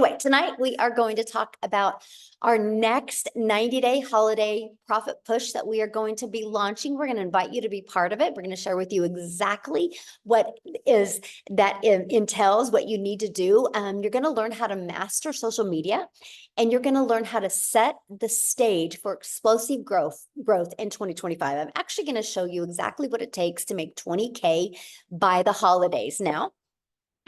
Anyway, tonight we are going to talk about our next 90-day holiday profit push that we are going to be launching. We're going to invite you to be part of it. We're going to share with you exactly what is that entails, what you need to do. You're going to learn how to master social media, and you're going to learn how to set the stage for explosive growth in 2025. I'm actually going to show you exactly what it takes to make 20K by the holidays. Now,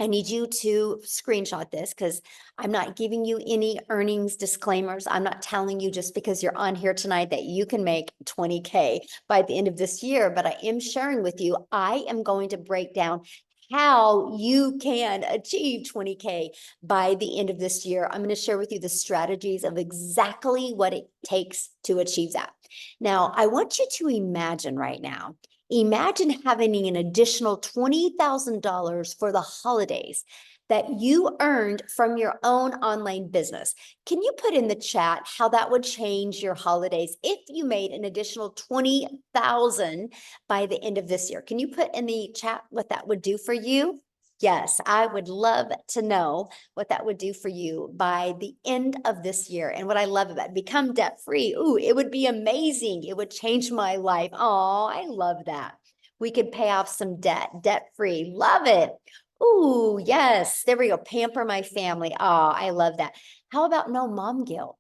I need you to screenshot this because I'm not giving you any earnings disclaimers. I'm not telling you just because you're on here tonight that you can make 20K by the end of this year, but I am sharing with you, I am going to break down how you can achieve 20K by the end of this year. I'm going to share with you the strategies of exactly what it takes to achieve that. Now, I want you to imagine right now, imagine having an additional $20,000 for the holidays that you earned from your own online business. Can you put in the chat how that would change your holidays if you made an additional 20,000 by the end of this year? Can you put in the chat what that would do for you? Yes, I would love to know what that would do for you by the end of this year. And what I love about it, become debt free. Ooh, it would be amazing. It would change my life. Oh, I love that. We could pay off some debt free. Love it. Ooh, yes. There we go. Pamper my family. Oh, I love that. How about no mom guilt?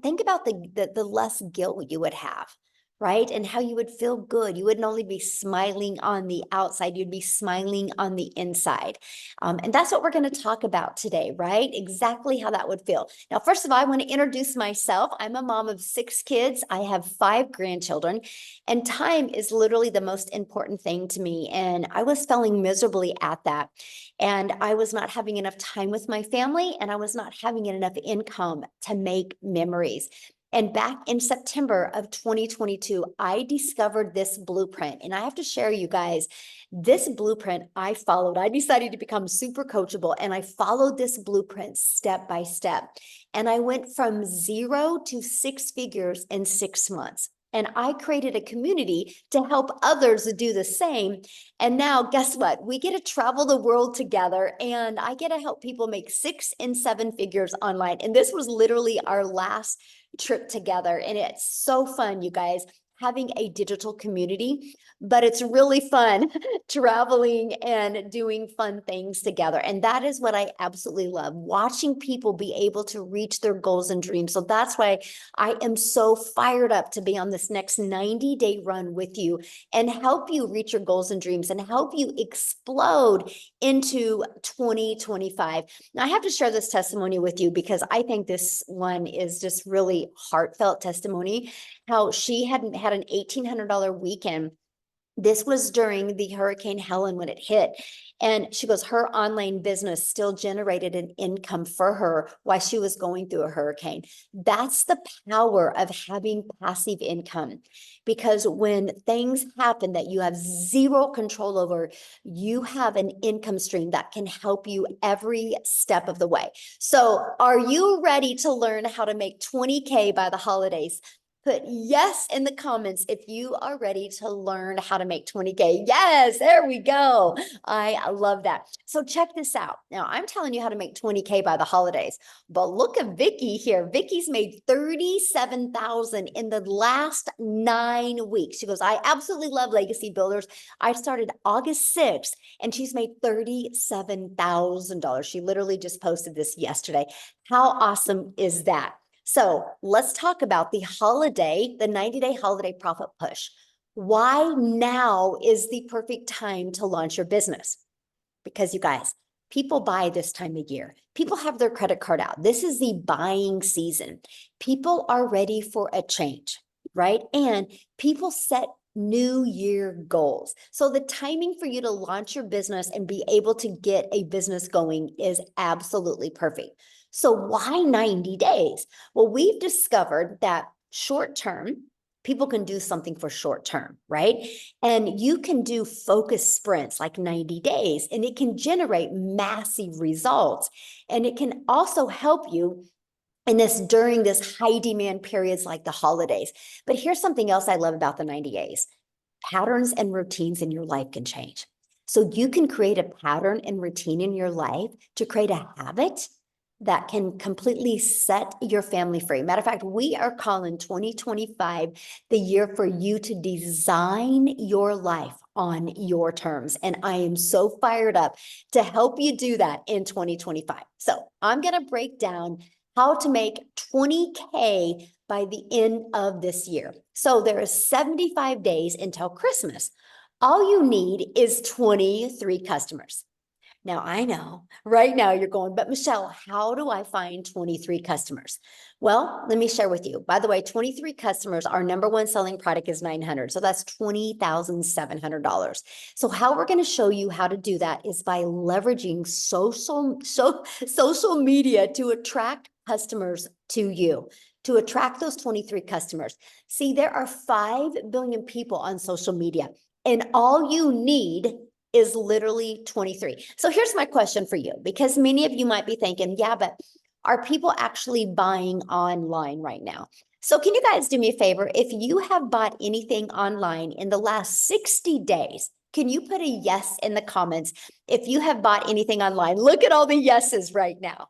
Think about the less guilt you would have, right? And how you would feel good. You wouldn't only be smiling on the outside, you'd be smiling on the inside. And that's what we're going to talk about today, right? Exactly how that would feel. Now, first of all, I want to introduce myself. I'm a mom of 6 kids. I have 5 grandchildren, and time is literally the most important thing to me. And I was failing miserably at that. And I was not having enough time with my family, and I was not having enough income to make memories. And back in September of 2022, I discovered this blueprint. And I have to share, you guys, this blueprint I followed. I decided to become super coachable, and I followed this blueprint step by step. And I went from 0 to 6 figures in 6 months. And I created a community to help others do the same. And now, guess what? We get to travel the world together, and I get to help people make 6 and 7 figures online. And this was literally our last trip together. And it's so fun, you guys, having a digital community, but it's really fun traveling and doing fun things together. And that is what I absolutely love, watching people be able to reach their goals and dreams. So that's why I am so fired up to be on this next 90-day run with you and help you reach your goals and dreams and help you explode into 2025. Now, I have to share this testimony with you because I think this one is just really heartfelt testimony. How she had an $1,800 weekend. This was during the Hurricane Helen when it hit. And she goes, her online business still generated an income for her while she was going through a hurricane. That's the power of having passive income. Because when things happen that you have zero control over, you have an income stream that can help you every step of the way. So are you ready to learn how to make 20K by the holidays? Put yes in the comments if you are ready to learn how to make 20K. Yes, there we go. I love that. So check this out. Now, I'm telling you how to make 20K by the holidays, but look at Vicky here. Vicky's made 37,000 in the last 9 weeks. She goes, I absolutely love Legacy Builders. I started August 6th, and she's made $37,000. She literally just posted this yesterday. How awesome is that? So let's talk about the 90-day holiday profit push. Why now is the perfect time to launch your business? Because you guys, people buy this time of year. People have their credit card out. This is the buying season. People are ready for a change, right? And people set new year goals. So the timing for you to launch your business and be able to get a business going is absolutely perfect. So why 90 days? Well, we've discovered that short term, people can do something for short term, right? And you can do focus sprints like 90 days, and it can generate massive results. And it can also help you in during this high demand periods like the holidays. But here's something else I love about the 90 days. Patterns and routines in your life can change. So you can create a pattern and routine in your life to create a habit that can completely set your family free. Matter of fact, we are calling 2025 the year for you to design your life on your terms. And I am so fired up to help you do that in 2025. So I'm going to break down how to make 20K by the end of this year. So there is 75 days until Christmas. All you need is 23 customers. Now, I know right now you're going, but Michelle, how do I find 23 customers? Well, let me share with you. By the way, 23 customers, our number one selling product is 900. So that's $20,700. So how we're going to show you how to do that is by leveraging social media to attract customers to you, to attract those 23 customers. See, there are 5 billion people on social media, and all you need is literally 23. So here's my question for you, because many of you might be thinking, yeah, but are people actually buying online right now? So can you guys do me a favor? If you have bought anything online in the last 60 days, can you put a yes in the comments if you have bought anything online? Look at all the yeses right now.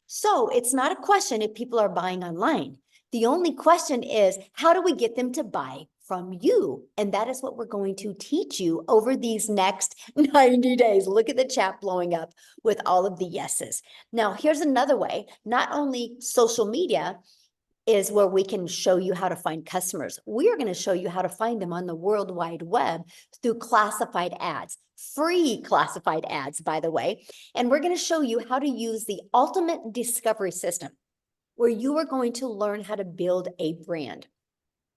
So it's not a question if people are buying online. The only question is, how do we get them to buy from you? And that is what we're going to teach you over these next 90 days. Look at the chat blowing up with all of the yeses. Now, here's another way. Not only social media is where we can show you how to find customers. We are going to show you how to find them on the World Wide Web through classified ads, free classified ads, by the way. And we're going to show you how to use the ultimate discovery system, where you are going to learn how to build a brand.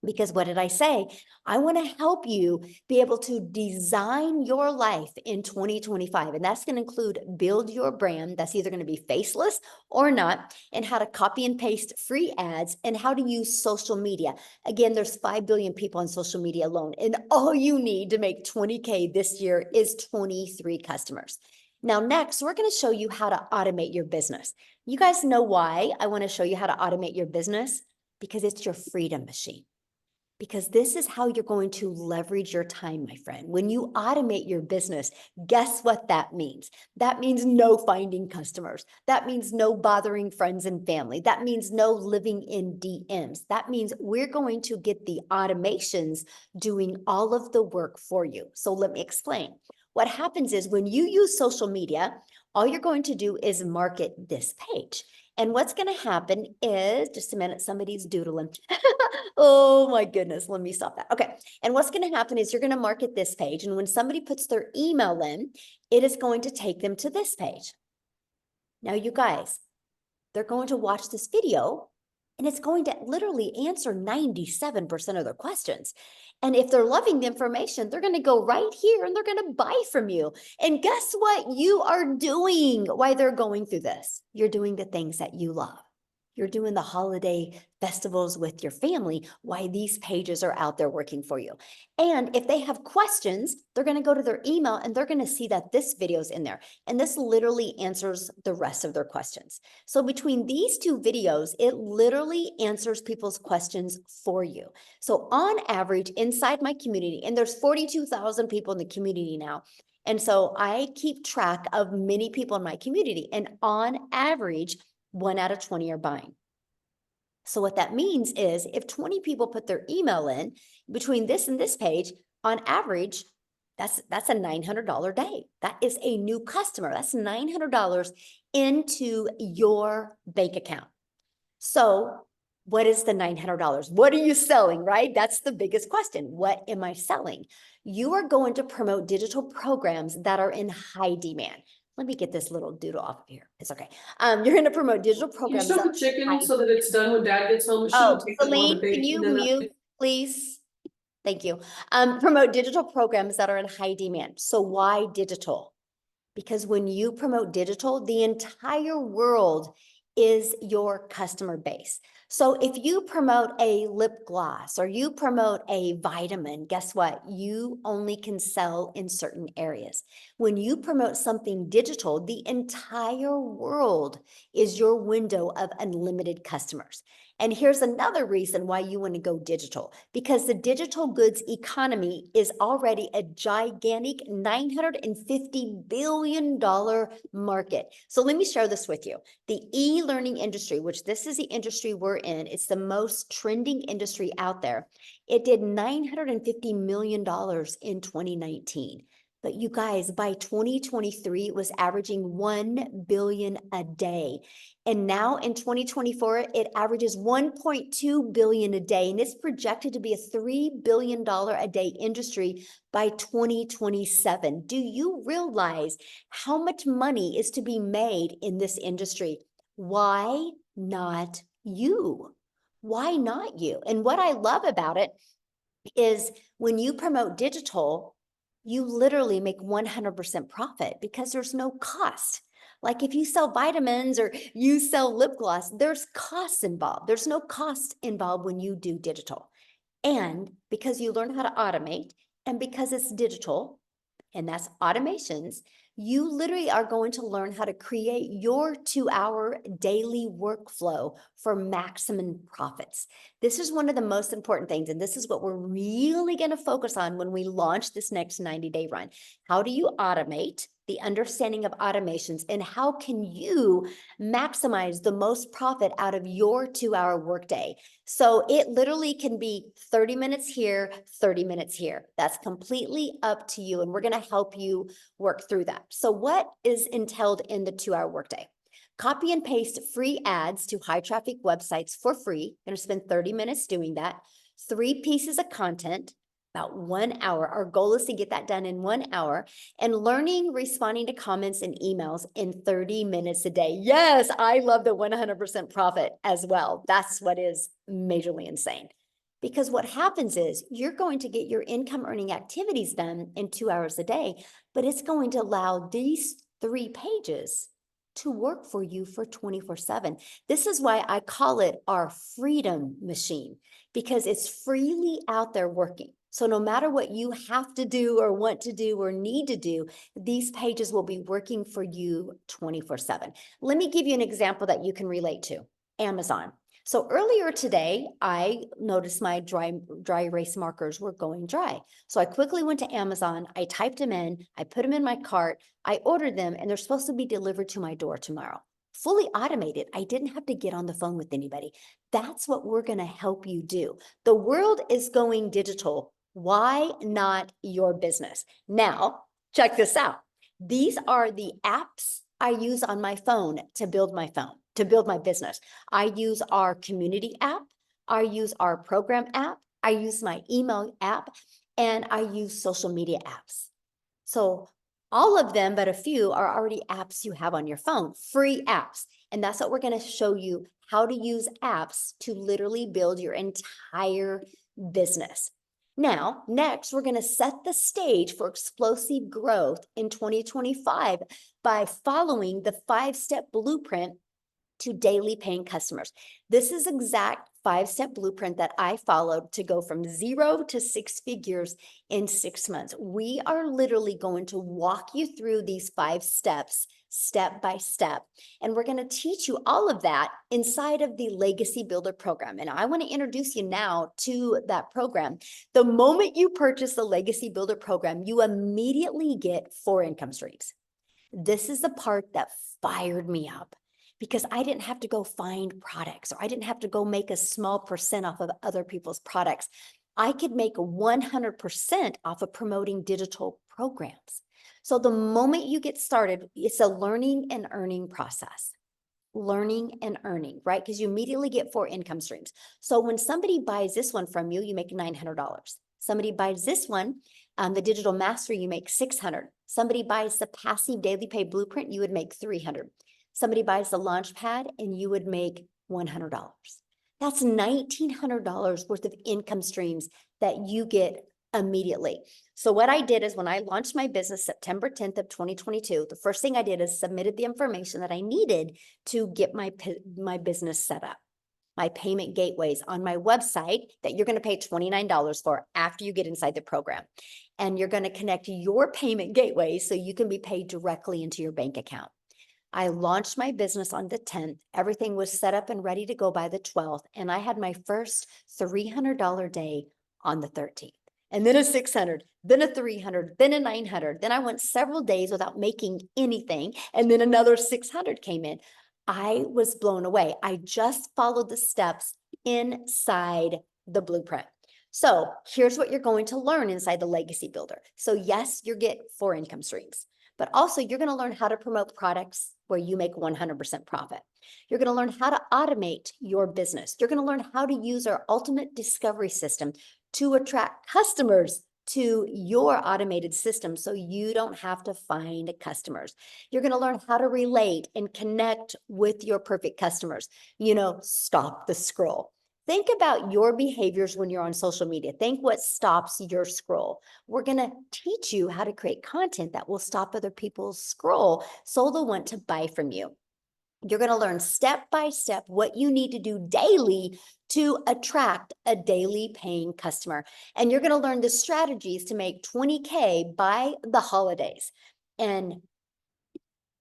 Because what did I say? I want to help you be able to design your life in 2025. And that's going to include build your brand. That's either going to be faceless or not, and how to copy and paste free ads, and how to use social media. Again, there's 5 billion people on social media alone. And all you need to make 20K this year is 23 customers. Now, next, we're going to show you how to automate your business. You guys know why I want to show you how to automate your business? Because it's your freedom machine. Because this is how you're going to leverage your time, my friend. When you automate your business, guess what that means? That means no finding customers. That means no bothering friends and family. That means no living in DMs. That means we're going to get the automations doing all of the work for you. So let me explain. What happens is when you use social media, all you're going to do is market this page. And what's going to happen is, just a minute, somebody's doodling. Oh my goodness, let me stop that. Okay. And what's going to happen is you're going to market this page. And when somebody puts their email in, it is going to take them to this page. Now, you guys, they're going to watch this video, and it's going to literally answer 97% of their questions. And if they're loving the information, they're going to go right here and they're going to buy from you. And guess what you are doing while they're going through this? You're doing the things that you love. You're doing the holiday festivals with your family, why these pages are out there working for you. And if they have questions, they're going to go to their email and they're going to see that this video is in there. And this literally answers the rest of their questions. So between these 2 videos, it literally answers people's questions for you. So on average, inside my community, and there's 42,000 people in the community now. And so I keep track of many people in my community. And on average, 1 out of 20 are buying. So what that means is if 20 people put their email in between this and this page, on average, that's a $900 day. That is a new customer. That's $900 into your bank account. So what is the $900? What are you selling, right? That's the biggest question. What am I selling? You are going to promote digital programs that are in high demand. Let me get this little doodle off of here. It's okay. You're going to promote digital Can you programs. stop the chicken so that it's done when Dad gets home? It Oh, shouldn't take that long to Celine, bake, can you and then mute, please? Thank you. Promote digital programs that are in high demand. So why digital? Because when you promote digital, the entire world is your customer base. So if you promote a lip gloss or you promote a vitamin, guess what? You only can sell in certain areas. When you promote something digital, the entire world is your window of unlimited customers. And here's another reason why you want to go digital, because the digital goods economy is already a gigantic $950 billion market. So let me share this with you. The e-learning industry, which this is the industry we're in, it's the most trending industry out there. It did $950 million in 2019. But you guys, by 2023, it was averaging 1 billion a day. And now in 2024, it averages 1.2 billion a day. And it's projected to be a $3 billion a day industry by 2027. Do you realize how much money is to be made in this industry? Why not you? Why not you? And what I love about it is when you promote digital, you literally make 100% profit because there's no cost. Like if you sell vitamins or you sell lip gloss, there's costs involved. There's no cost involved when you do digital. And because you learn how to automate and because it's digital, and that's automations, you literally are going to learn how to create your 2-hour daily workflow for maximum profits. This is one of the most important things, and this is what we're really going to focus on when we launch this next 90-day run. How do you automate? The understanding of automations, and how can you maximize the most profit out of your 2-hour workday? So it literally can be 30 minutes here, 30 minutes here. That's completely up to you. And we're going to help you work through that. So what is entailed in the 2-hour workday? Copy and paste free ads to high traffic websites for free. You're going to spend 30 minutes doing that. 3 pieces of content, about 1 hour. Our goal is to get that done in 1 hour, and learning, responding to comments and emails in 30 minutes a day. Yes, I love the 100% profit as well. That's what is majorly insane. Because what happens is you're going to get your income earning activities done in 2 hours a day, but it's going to allow these 3 pages to work for you for 24/7. This is why I call it our freedom machine, because it's freely out there working. So no matter what you have to do or want to do or need to do, these pages will be working for you 24/7. Let me give you an example that you can relate to. Amazon. So earlier today, I noticed my dry erase markers were going dry. So I quickly went to Amazon, I typed them in, I put them in my cart, I ordered them, and they're supposed to be delivered to my door tomorrow. Fully automated. I didn't have to get on the phone with anybody. That's what we're going to help you do. The world is going digital. Why not your business? Now, check this out. These are the apps I use on my phone to build my business. I use our community app. I use our program app. I use my email app, and I use social media apps. So all of them, but a few, are already apps you have on your phone, free apps. And that's what we're going to show you, how to use apps to literally build your entire business. Now, next, we're going to set the stage for explosive growth in 2025 by following the 5-step blueprint to daily paying customers. This is exact 5-step blueprint that I followed to go from 0 to 6 figures in 6 months. We are literally going to walk you through these 5 steps, step by step. And we're going to teach you all of that inside of the Legacy Builder program. And I want to introduce you now to that program. The moment you purchase the Legacy Builder program, you immediately get 4 income streams. This is the part that fired me up, because I didn't have to go find products, or I didn't have to go make a small percent off of other people's products. I could make 100% off of promoting digital programs. So the moment you get started, it's a learning and earning process. Learning and earning, right? Because you immediately get 4 income streams. So when somebody buys this one from you, you make $900. Somebody buys this one, the Digital Mastery, you make $600. Somebody buys the Passive Daily Pay Blueprint, you would make $300. Somebody buys the Launchpad and you would make $100. That's $1,900 worth of income streams that you get immediately. So what I did is when I launched my business September 10th of 2022, the first thing I did is submitted the information that I needed to get my business set up. My payment gateways on my website that you're going to pay $29 for after you get inside the program. And you're going to connect your payment gateway so you can be paid directly into your bank account. I launched my business on the 10th. Everything was set up and ready to go by the 12th. And I had my first $300 day on the 13th. And then a 600, then a 300, then a 900. Then I went several days without making anything. And then another 600 came in. I was blown away. I just followed the steps inside the blueprint. So here's what you're going to learn inside the Legacy Builder. So yes, you get 4 income streams, but also you're going to learn how to promote products where you make 100% profit. You're going to learn how to automate your business. You're going to learn how to use our ultimate discovery system to attract customers to your automated system so you don't have to find customers. You're going to learn how to relate and connect with your perfect customers. Stop the scroll. Think about your behaviors when you're on social media. Think what stops your scroll. We're going to teach you how to create content that will stop other people's scroll so they'll want to buy from you. You're going to learn step by step what you need to do daily to attract a daily paying customer. And you're going to learn the strategies to make 20K by the holidays. And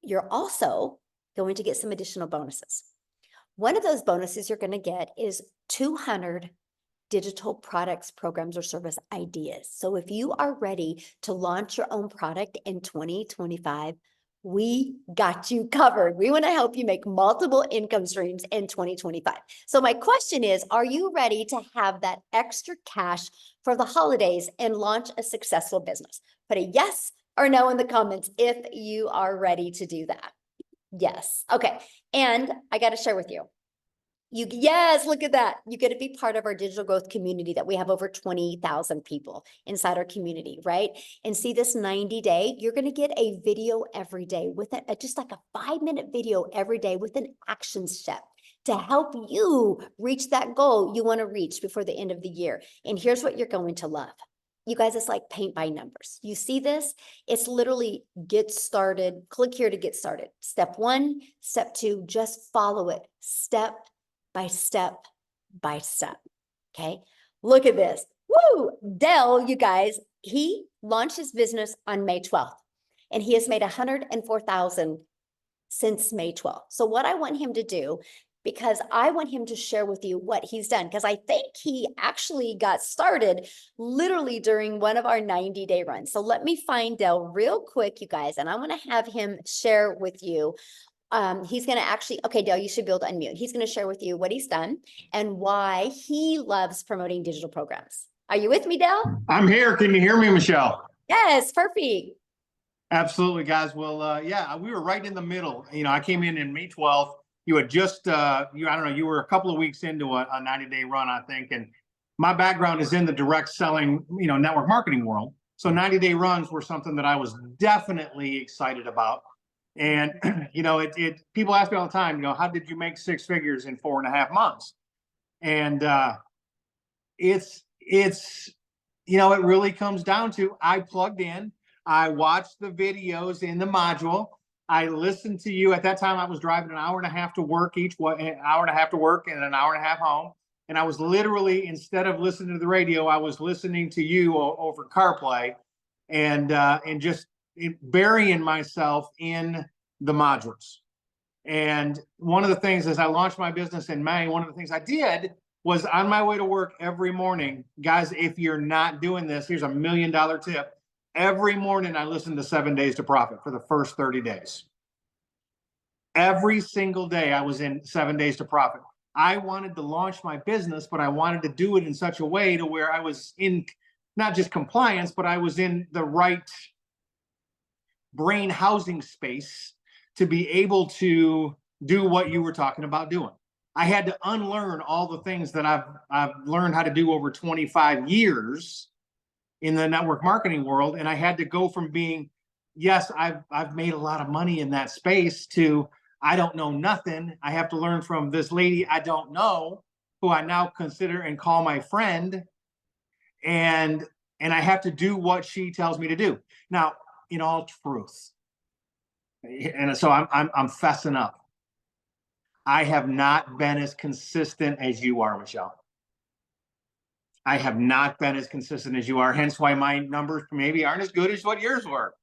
you're also going to get some additional bonuses. One of those bonuses you're going to get is 200 digital products, programs, or service ideas. So if you are ready to launch your own product in 2025, we got you covered. We want to help you make multiple income streams in 2025. So my question is, are you ready to have that extra cash for the holidays and launch a successful business? Put a yes or no in the comments if you are ready to do that. Yes. Okay. And I got to share with you. Yes, look at that. You get to be part of our digital growth community that we have over 20,000 people inside our community, right? And see this 90-day, you're going to get a video every day with just like a 5-minute video every day with an action step to help you reach that goal you want to reach before the end of the year. And here's what you're going to love. You guys, it's like paint by numbers. You see this? It's literally get started. Click here to get started. Step 1, step 2, just follow it step by step by step. Okay. Look at this. Woo! Dell, you guys, he launched his business on May 12th and he has made $104,000 since May 12th. So what I want him to do, because I want him to share with you what he's done, because I think he actually got started literally during one of our 90-day runs. So let me find Dell real quick, you guys, and I want to have him share with you. He's going to actually, okay, Dale, you should be able to unmute. He's going to share with you what he's done and why he loves promoting digital programs. Are you with me, Dale? I'm here. Can you hear me, Michelle? Yes, perfect. Absolutely, guys. Well, yeah, we were right in the middle. I came in May 12th. You had just, I don't know, you were a couple of weeks into a 90-day run, I think. And my background is in the direct selling, network marketing world. So 90-day runs were something that I was definitely excited about. And, people ask me all the time, how did you make 6 figures in 4.5 months? And it really comes down to, I plugged in, I watched the videos in the module. I listened to you. At that time, I was driving an hour and a half to work an hour and a half to work and an hour and a half home. And I was literally, instead of listening to the radio, I was listening to you over CarPlay and just burying myself in the modules. And one of the things, as I launched my business in May, one of the things I did was on my way to work every morning, guys, if you're not doing this, here's $1 million tip. Every morning I listened to 7 Days to Profit for the first 30 days. Every single day I was in 7 Days to Profit. I wanted to launch my business, but I wanted to do it in such a way to where I was in not just compliance, but I was in the right brain housing space to be able to do what you were talking about doing. I had to unlearn all the things that I've learned how to do over 25 years in the network marketing world. And I had to go from being, yes, I've made a lot of money in that space, to I don't know nothing. I have to learn from this lady I don't know, who I now consider and call my friend. And and I have to do what she tells me to do. Now, in all truth, and so I'm fessing up. I have not been as consistent as you are, Michelle. I have not been as consistent as you are, hence why my numbers maybe aren't as good as what yours were.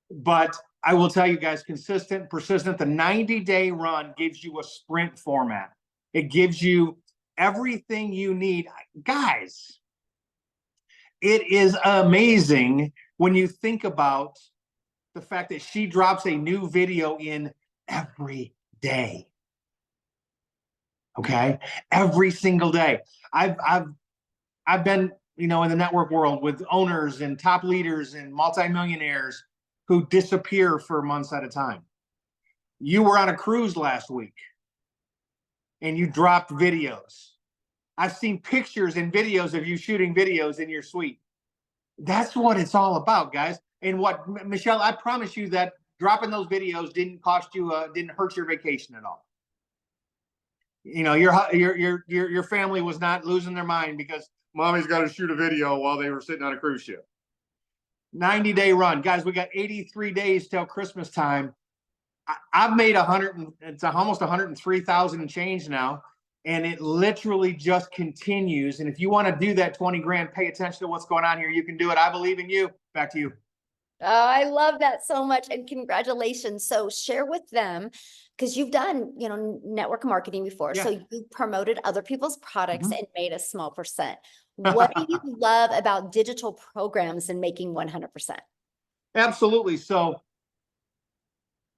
But I will tell you guys, consistent, persistent, the 90-day run gives you a sprint format. It gives you everything you need. Guys, it is amazing when you think about the fact that she drops a new video in every day. Okay, every single day. I've been, in the network world with owners and top leaders and multimillionaires who disappear for months at a time. You were on a cruise last week and you dropped videos. I've seen pictures and videos of you shooting videos in your suite. That's what it's all about, guys. And what, Michelle, I promise you that dropping those videos didn't cost you, didn't hurt your vacation at all. Your family was not losing their mind because mommy's got to shoot a video while they were sitting on a cruise ship. 90-day run, guys. We got 83 days till Christmas time. I've made it's almost 103,000 and change now, and it literally just continues. And if you want to do that 20 grand, pay attention to what's going on here. You can do it. I believe in you. Back to you. Oh, I love that so much, and congratulations. So share with them, because you've done, network marketing before. Yeah. So you promoted other people's products Mhm. and made a small percent. What do you love about digital programs and making 100%? Absolutely. So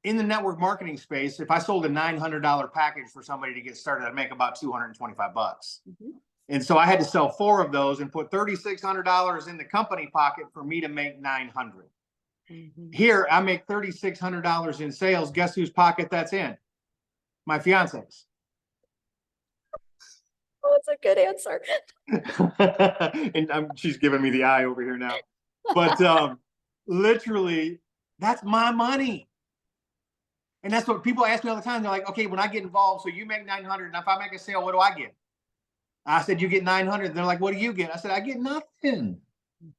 in the network marketing space, if I sold a $900 package for somebody to get started, I'd make about $225. Mhm. And so I had to sell 4 of those and put $3,600 in the company pocket for me to make $900. Mhm. Here, I make $3,600 in sales. Guess whose pocket that's in? My fiance's. Oh, it's a good answer. And she's giving me the eye over here now. But literally, that's my money. And that's what people ask me all the time. They're like, okay, when I get involved, so you make 900, and if I make a sale, what do I get? I said, you get 900. They're like, what do you get? I said, I get nothing.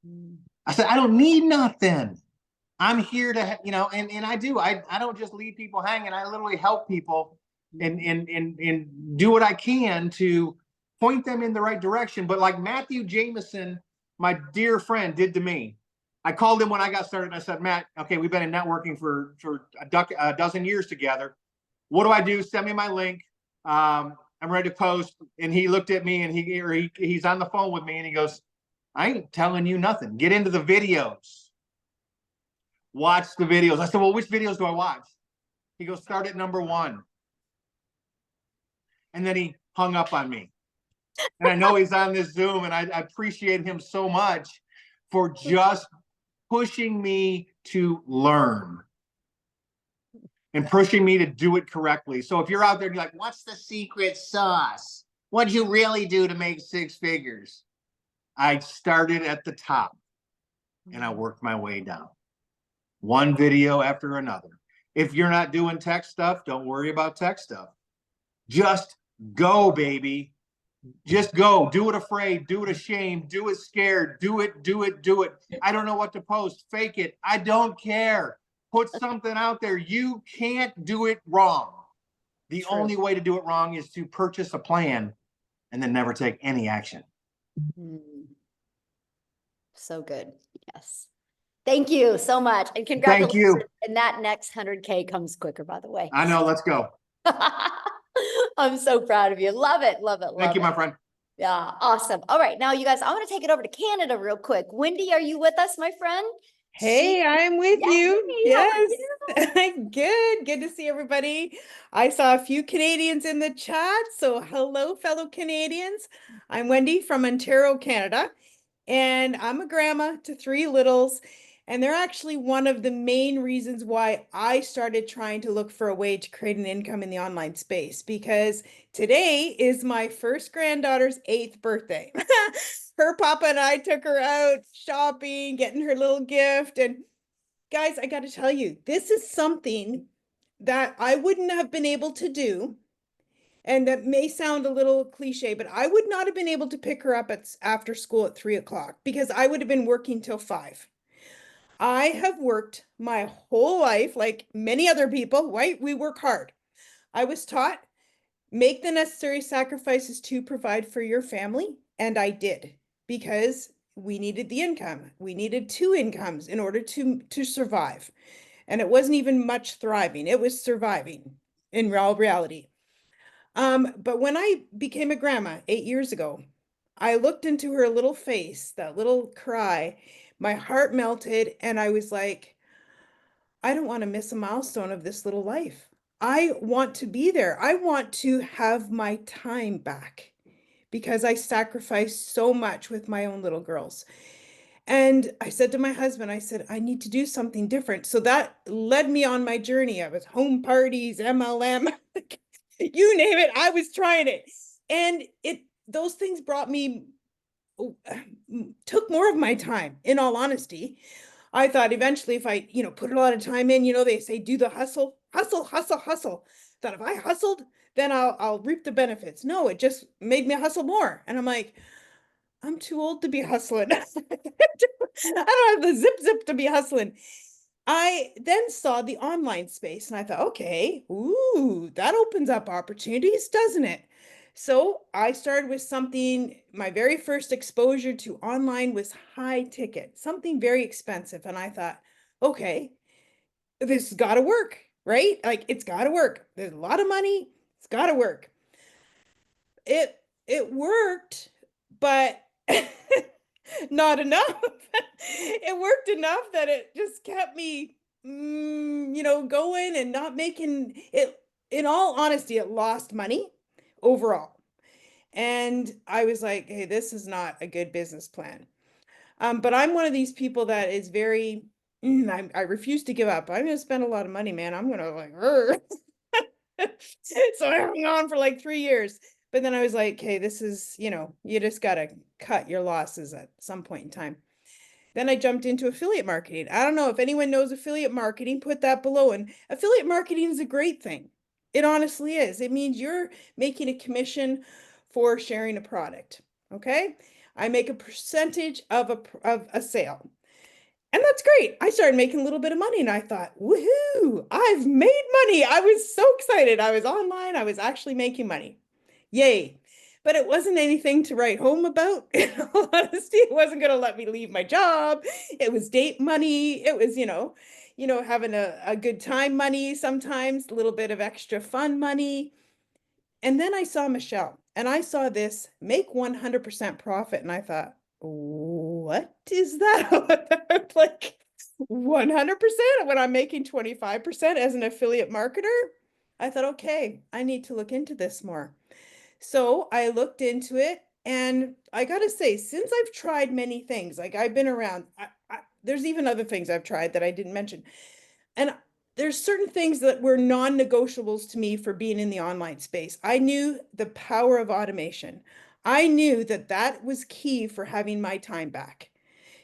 Mhm. I said, I don't need nothing. I'm here to, and I do. I don't just leave people hanging. I literally help people and do what I can to point them in the right direction. But like Matthew Jameson, my dear friend, did to me. I called him when I got started and I said, Matt, okay, we've been in networking for a dozen years together. What do I do? Send me my link. I'm ready to post. And he looked at me and he's on the phone with me and he goes, I ain't telling you nothing. Get into the videos. Watch the videos. I said, well, which videos do I watch? He goes, start at number 1. And then he hung up on me. And I know he's on this Zoom, and I appreciate him so much for just pushing me to learn and pushing me to do it correctly. So if you're out there and you're like, what's the secret sauce? What'd you really do to make 6 figures? I started at the top and I worked my way down. One video after another. If you're not doing tech stuff, don't worry about tech stuff. Just go, baby. Just go. Do it afraid. Do it ashamed. Do it scared. Do it. I don't know what to post. Fake it. I don't care. Put something out there. You can't do it wrong. The True. only way to do it wrong is to purchase a plan and then never take any action. Mm. So good. Yes. Thank you so much. And congratulations. Thank you. And that next 100K comes quicker, by the way. I know. Let's go. I'm so proud of you. Love it. Love it. Thank you, love my friend. Yeah. Awesome. All right. Now, you guys, I want to take it over to Canada real quick. Wendy, are you with us, my friend? Hey, I'm with Yay, you. how are Yes. Good to see everybody. I saw a few Canadians in the chat. So hello, fellow Canadians. I'm Wendy from Ontario, Canada, and I'm a grandma to 3 littles. And they're actually one of the main reasons why I started trying to look for a way to create an income in the online space, because today is my first granddaughter's 8th birthday. Her papa and I took her out shopping, getting her little gift. And guys, I got to tell you, this is something that I wouldn't have been able to do And that may sound a little cliche, but I would not have been able to pick her up after school at 3 o'clock because I would have been working till 5. I have worked my whole life, like many other people, right? We work hard. I was taught make the necessary sacrifices to provide for your family, and I did because we needed the income. We needed 2 incomes in order to survive. And it wasn't even much thriving. It was surviving in all reality. But when I became a grandma 8 years ago, I looked into her little face, that little cry, my heart melted, and I was like, I don't want to miss a milestone of this little life. I want to be there. I want to have my time back because I sacrificed so much with my own little girls. And I said to my husband, I said, I need to do something different. So that led me on my journey. I was home parties, MLM, you name it. I was trying it. And those things brought me, took more of my time, in all honesty. I thought eventually if I, put a lot of time in, they say, do the hustle, hustle, hustle, hustle. That if I hustled, then I'll reap the benefits. No, it just made me hustle more. And I'm like, I'm too old to be hustling. I don't have the zip to be hustling. I then saw the online space and I thought, okay, ooh, that opens up opportunities, doesn't it? So I started with something, my very first exposure to online was high ticket, something very expensive. And I thought, okay, this has got to work, right? Like it's got to work. There's a lot of money. It's got to work. It worked, but not enough. It worked enough that it just kept me, going and not making it. In all honesty, it lost money overall. And I was like, hey, this is not a good business plan. But I'm one of these people that is very, I refuse to give up. I'm going to spend a lot of money, man. I'm going to like, so I hung on for like 3 years. But then I was like, hey, this is, you just got to cut your losses at some point in time. Then I jumped into affiliate marketing. I don't know if anyone knows affiliate marketing, put that below. And affiliate marketing is a great thing. It honestly is. It means you're making a commission for sharing a product. Okay. I make a percentage of a sale. And that's great. I started making a little bit of money and I thought, woohoo, I've made money. I was so excited. I was online. I was actually making money. Yay. But it wasn't anything to write home about. In all honesty, it wasn't going to let me leave my job. It was date money. It was, having a good time money, sometimes a little bit of extra fun money. And then I saw Michelle and I saw this make 100% profit. And I thought, what is that? Like 100% when I'm making 25% as an affiliate marketer? I thought, okay, I need to look into this more. So I looked into it and I got to say, since I've tried many things, like I've been around, there's even other things I've tried that I didn't mention. And there's certain things that were non-negotiables to me for being in the online space. I knew the power of automation. I knew that that was key for having my time back.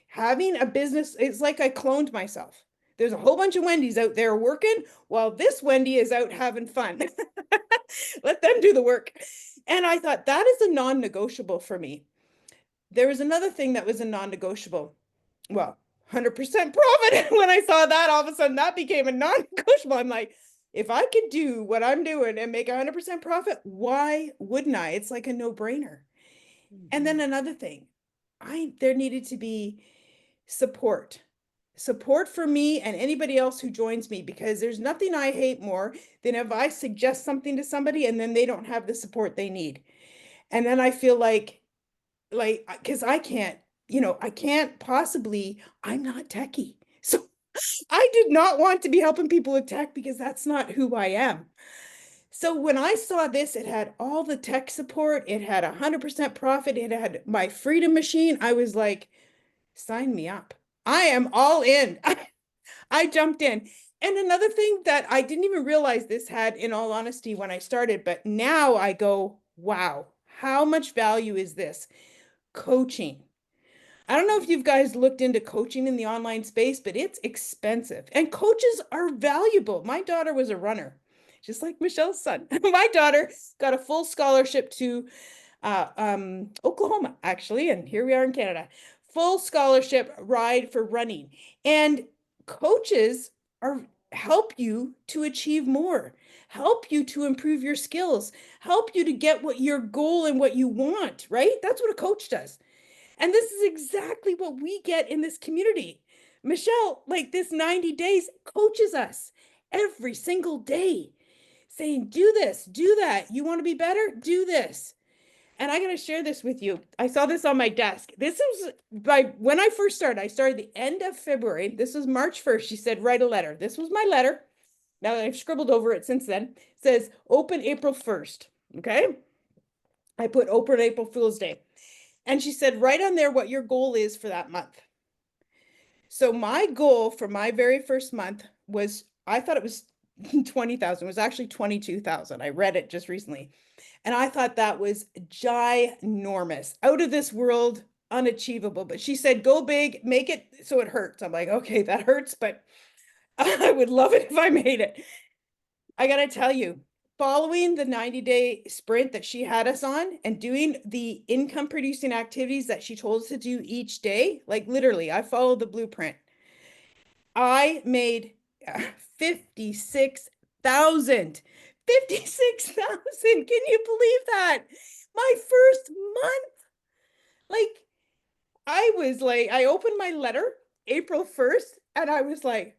Having a business, it's like I cloned myself. There's a whole bunch of Wendy's out there working while this Wendy is out having fun. Let them do the work. And I thought that is a non-negotiable for me. There was another thing that was a non-negotiable. Well, 100% profit. When I saw that, all of a sudden that became a non-negotiable. I'm like, if I could do what I'm doing and make 100% profit, why wouldn't I? It's like a no-brainer. And then another thing, there needed to be support for me and anybody else who joins me, because there's nothing I hate more than if I suggest something to somebody and then they don't have the support they need. And then I feel like, because I can't possibly, I'm not techie. So I did not want to be helping people with tech because that's not who I am. So when I saw this, it had all the tech support, it had 100% profit, it had my freedom machine. I was like, sign me up. I am all in. I jumped in. And another thing that I didn't even realize this had, in all honesty, when I started, but now I go, wow, how much value is this? Coaching. I don't know if you guys looked into coaching in the online space, but it's expensive and coaches are valuable. My daughter was a runner just like Michelle's son. My daughter got a full scholarship to Oklahoma, actually, and here we are in Canada. Full scholarship ride for running. And coaches are help you to achieve more, help you to improve your skills, help you to get what your goal and what you want, right? That's what a coach does. And this is exactly what we get in this community. Michelle, like this 90 days, coaches us every single day, saying, do this, do that. You want to be better? Do this. And I got to share this with you. I saw this on my desk. This was when I first started. I started the end of February. This was March 1st. She said, write a letter. This was my letter. Now I've scribbled over it since then. It says, open April 1st. Okay. I put open April Fool's Day. And she said, write on there what your goal is for that month. So my goal for my very first month was, I thought it was 20,000. It was actually 22,000. I read it just recently. And I thought that was ginormous, out of this world, unachievable. But she said, go big, make it so it hurts. I'm like, okay, that hurts, but I would love it if I made it. I got to tell you, following the 90-day sprint that she had us on and doing the income producing activities that she told us to do each day, like literally, I followed the blueprint. I made 56,000. 56,000. Can you believe that? My first month. Like, I opened my letter April 1st and I was like,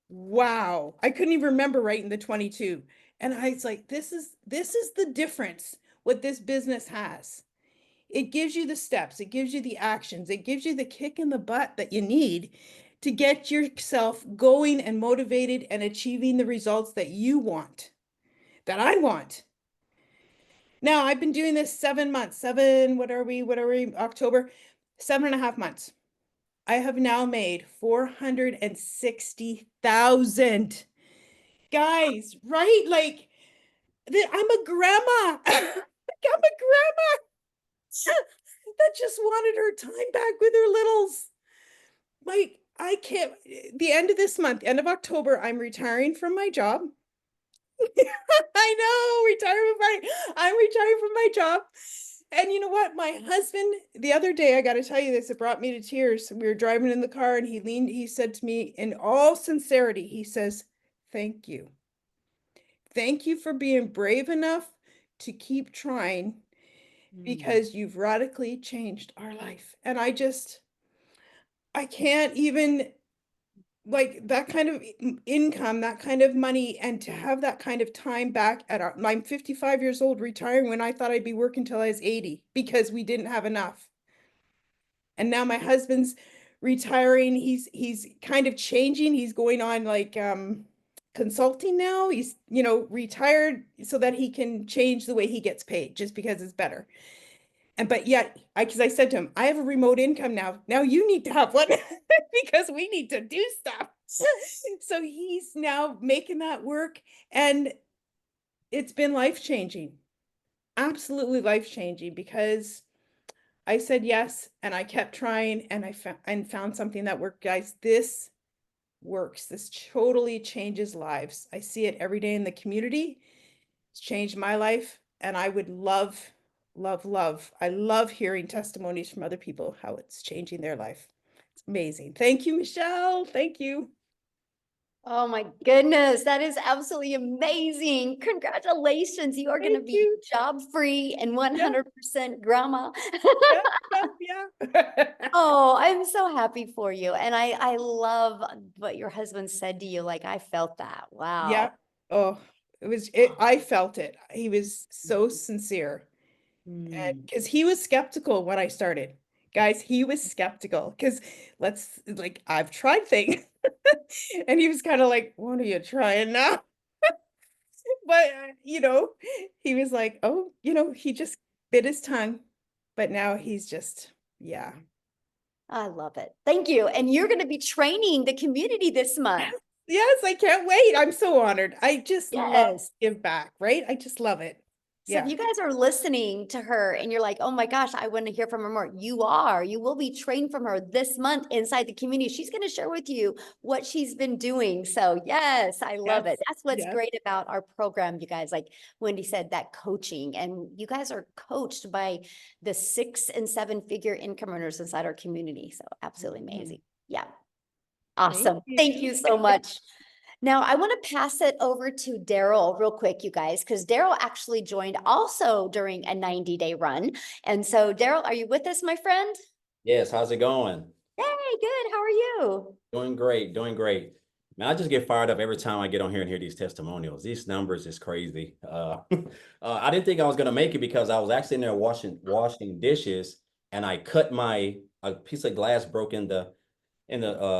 wow. I couldn't even remember writing the 22. And I was like, this is the difference what this business has. It gives you the steps, it gives you the actions, it gives you the kick in the butt that you need to get yourself going and motivated and achieving the results that you want, that I want. Now, I've been doing this 7 months, what are we, October, 7.5 months. I have now made 460,000. Guys, right? Like, I'm a grandma. I'm a grandma that just wanted her time back with her littles. Like, I can't, the end of this month, end of October, I'm retiring from my job. I know, I'm retiring from my job. And you know what? My husband, the other day, I got to tell you this, it brought me to tears. We were driving in the car and he said to me in all sincerity, he says, thank you. Thank you for being brave enough to keep trying because you've radically changed our life. And I can't even, like, that kind of income, that kind of money, and to have that kind of time back I'm 55 years old, retiring when I thought I'd be working till I was 80 because we didn't have enough. And now my husband's retiring. He's kind of changing. He's going on like consulting now. He's, retired so that he can change the way he gets paid just because it's better. But yet, because I said to him, I have a remote income now. Now you need to have one because we need to do stuff. So he's now making that work. And it's been life-changing, absolutely life-changing, because I said yes, and I kept trying, and I found something that worked. Guys, this works. This totally changes lives. I see it every day in the community. It's changed my life, and I would love. I love hearing testimonies from other people, how it's changing their life. It's amazing. Thank you, Michelle. Thank you. Oh my goodness, that is absolutely amazing. Congratulations. You are going to Thank be you. job free and 100% grandma. Yeah. Oh, I'm so happy for you. And I love what your husband said to you. Like, I felt that. Wow. Yeah. Oh, I felt it. He was so sincere. And because he was skeptical when I started. Guys, he was skeptical because I've tried things. And he was kind of like, what are you trying now? But, he was like, oh, he just bit his tongue. But now he's just, yeah. I love it. Thank you. And you're going to be training the community this month. Yes, I can't wait. I'm so honored. I just love to Yes. give back, right? I just love it. So if Yeah. you guys are listening to her and you're like, oh my gosh, I want to hear from her more, you will be trained from her this month inside the community. She's going to share with you what she's been doing. So yes, I love it. Yes, That's what's yes. great about our program, you guys, like Wendy said, that coaching, and you guys are coached by the 6 and 7 figure income earners inside our community. So absolutely amazing. Yeah. Awesome. Thank you so much. Now, I want to pass it over to Daryl real quick, you guys, because Daryl actually joined also during a 90-day run. And so, Daryl, are you with us, my friend? Yes, how's it going? Hey, good. How are you? Doing great, doing great. Man, I just get fired up every time I get on here and hear these testimonials. These numbers is crazy. I didn't think I was gonna make it because I was actually in there washing dishes, and I cut a piece of glass broke in the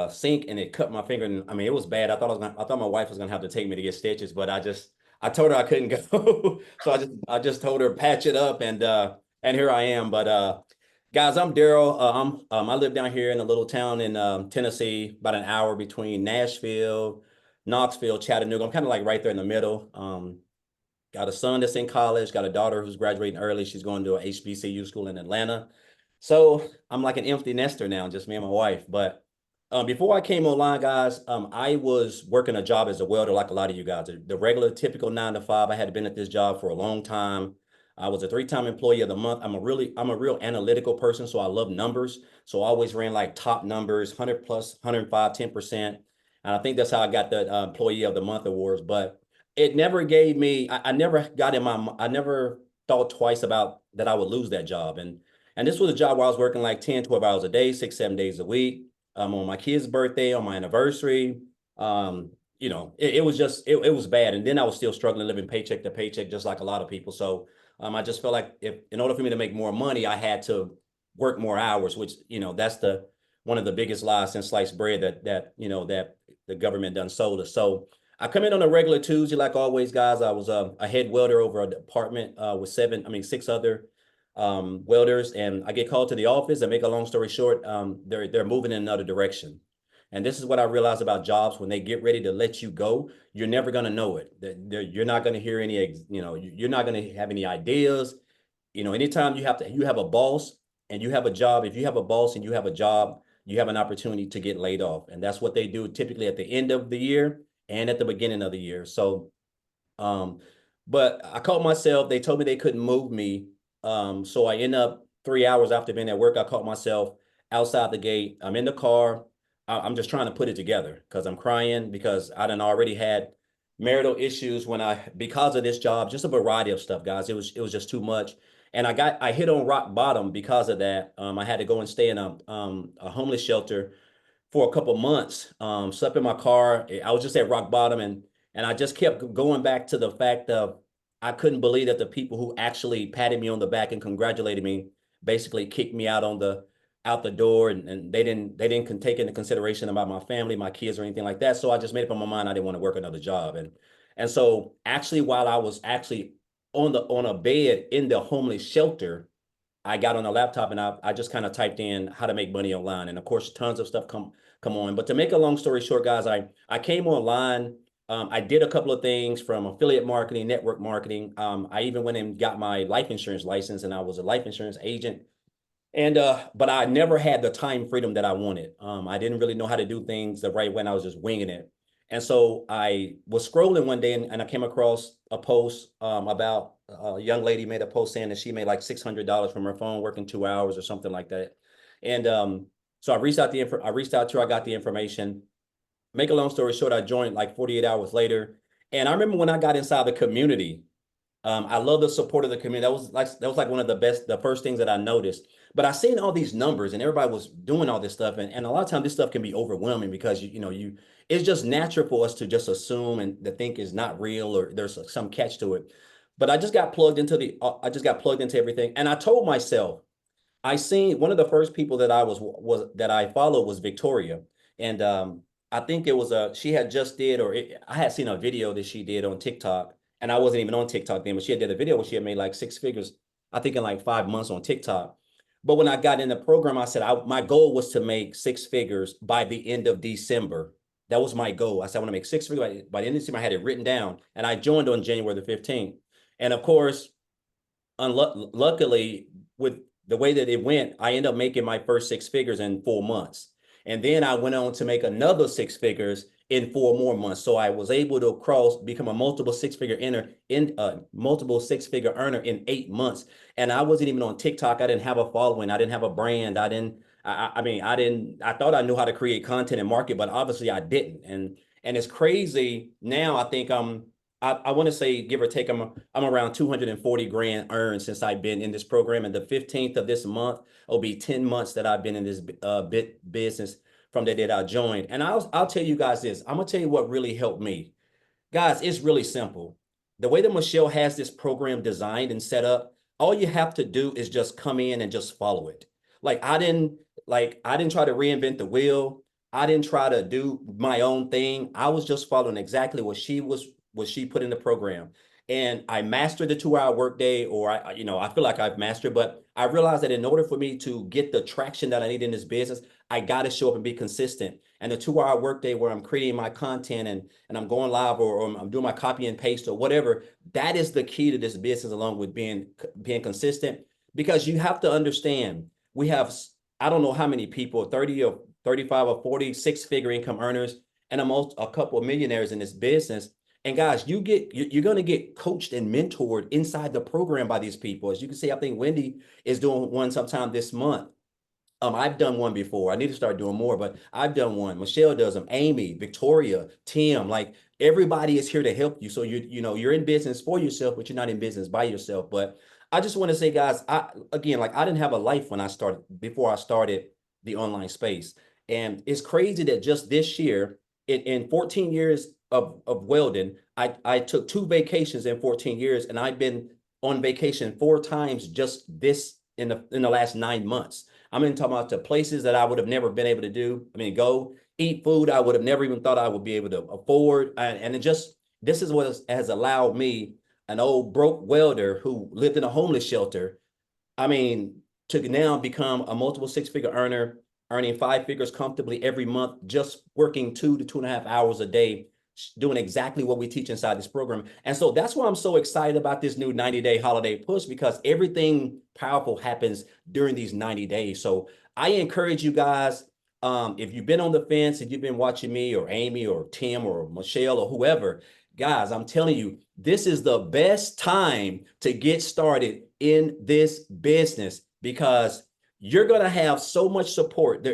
sink, and it cut my finger. And I mean, it was bad. I thought my wife was gonna have to take me to get stitches, but I told her I couldn't go. So I just told her patch it up, and here I am. But guys, I'm Daryl. I live down here in a little town in Tennessee, about an hour between Nashville, Knoxville, Chattanooga. I'm kind of like right there in the middle. Got a son that's in college, got a daughter who's graduating early. She's going to a HBCU school in Atlanta. So I'm like an empty nester now, just me and my wife. But before I came online, guys, I was working a job as a welder like a lot of you guys. The regular, typical 9 to 5. I had been at this job for a long time. I was a 3-time employee of the month. I'm a real analytical person, so I love numbers. So I always ran like top numbers, 100 plus, 105, 10%. And I think that's how I got the employee of the month awards. But it never gave me, I never I never thought twice about that I would lose that job. And this was a job where I was working like 10, 12 hours a day, 6, 7 days a week, on my kid's birthday, on my anniversary. It was just, it was bad. And then I was still struggling, living paycheck to paycheck, just like a lot of people. So I just felt like in order for me to make more money, I had to work more hours, which, that's one of the biggest lies in sliced bread that the government done sold us. So I come in on a regular Tuesday, like always, guys. I was a head welder over a department with 6 other welders, and I get called to the office. And make a long story short, they're moving in another direction. And this is what I realized about jobs: when they get ready to let you go, you're never going to know it. You're not going to hear any, you're not going to have any ideas. Anytime you have a boss and you have a job, if you have a boss and you have a job, you have an opportunity to get laid off. And that's what they do typically at the end of the year and at the beginning of the year. So, but I caught myself, they told me they couldn't move me. So I end up 3 hours after being at work, I caught myself outside the gate. I'm in the car. I'm just trying to put it together because I'm crying because I done already had marital issues because of this job, just a variety of stuff, guys. It was just too much. And I hit on rock bottom because of that. I had to go and stay in a homeless shelter for a couple months, slept in my car. I was just at rock bottom, and I just kept going back to the fact of I couldn't believe that the people who actually patted me on the back and congratulated me basically kicked me out the door, and they didn't take into consideration about my family, my kids, or anything like that. So I just made up my mind I didn't want to work another job, and so actually while I was actually on a bed in the homeless shelter, I got on a laptop and I just kind of typed in how to make money online. And of course, tons of stuff come on. But to make a long story short, guys, I came online. I did a couple of things from affiliate marketing, network marketing. I even went and got my life insurance license, and I was a life insurance agent. And but I never had the time freedom that I wanted. I didn't really know how to do things the right way, and I was just winging it. And so I was scrolling one day, and I came across a post about a young lady made a post saying that she made like $600 from her phone working 2 hours or something like that. And so I reached out to her, I got the information. Make a long story short, I joined like 48 hours later. And I remember when I got inside the community, I love the support of the community. That was like one of the first things that I noticed. But I seen all these numbers and everybody was doing all this stuff. And a lot of times this stuff can be overwhelming because it's just natural for us to just assume and to think is not real or there's some catch to it. But I just got plugged into everything. And I told myself, I seen one of the first people that I followed was Victoria. And I think it was she had just I had seen a video that she did on TikTok. And I wasn't even on TikTok then, but she had did a video where she had made like 6 figures, I think in like 5 months on TikTok. But when I got in the program, I said my goal was to make 6 figures by the end of December. That was my goal. I said I want to make 6 figures by the end of December. I had it written down, and I joined on January the 15th. And of course, luckily, with the way that it went, I ended up making my first 6 figures in 4 months. And then I went on to make another 6 figures in 4 more months. So I was able to become a multiple 6-figure earner in 8 months. And I wasn't even on TikTok. I didn't have a following. I didn't have a brand. I thought I knew how to create content and market, but obviously I didn't. And it's crazy now. I think I want to say, give or take, I'm around 240 grand earned since I've been in this program. And the 15th of this month will be 10 months that I've been in this business from the day that I joined. And I'll tell you guys this. I'm gonna tell you what really helped me. Guys, it's really simple. The way that Michelle has this program designed and set up, all you have to do is just come in and just follow it. I didn't try to reinvent the wheel. I didn't try to do my own thing. I was just following exactly what she put in the program. And I mastered the 2-hour workday, or I feel like I've mastered, but I realized that in order for me to get the traction that I need in this business, I got to show up and be consistent. And the 2-hour workday where I'm creating my content and I'm going live, or I'm doing my copy and paste or whatever, that is the key to this business, along with being consistent. Because you have to understand, we have, I don't know how many people, 30 or 35 or 40 6-figure income earners, and a couple of millionaires in this business. And guys, you're going to get coached and mentored inside the program by these people. As you can see, I think Wendy is doing one sometime this month. I've done one before. I need to start doing more, but I've done one. Michelle does them. Amy, Victoria, Tim, like everybody is here to help you. So you're in business for yourself, but you're not in business by yourself. But I just want to say, guys, I didn't have a life before I started the online space. And it's crazy that just this year, in 14 years of welding, I took 2 vacations in 14 years, and I've been on vacation 4 times just this in the last 9 months. I'm talking about the places that I would have never been able to do. Go eat food I would have never even thought I would be able to afford. And this is what has allowed me, an old broke welder who lived in a homeless shelter, to now become a multiple 6-figure earner, earning 5 figures comfortably every month, just working 2 to 2.5 hours a day, doing exactly what we teach inside this program. And so that's why I'm so excited about this new 90-day holiday push, because everything powerful happens during these 90 days. So I encourage you guys, if you've been on the fence, if you've been watching me or Amy or Tim or Michelle or whoever, guys, I'm telling you, this is the best time to get started in this business, because you're going to have so much support.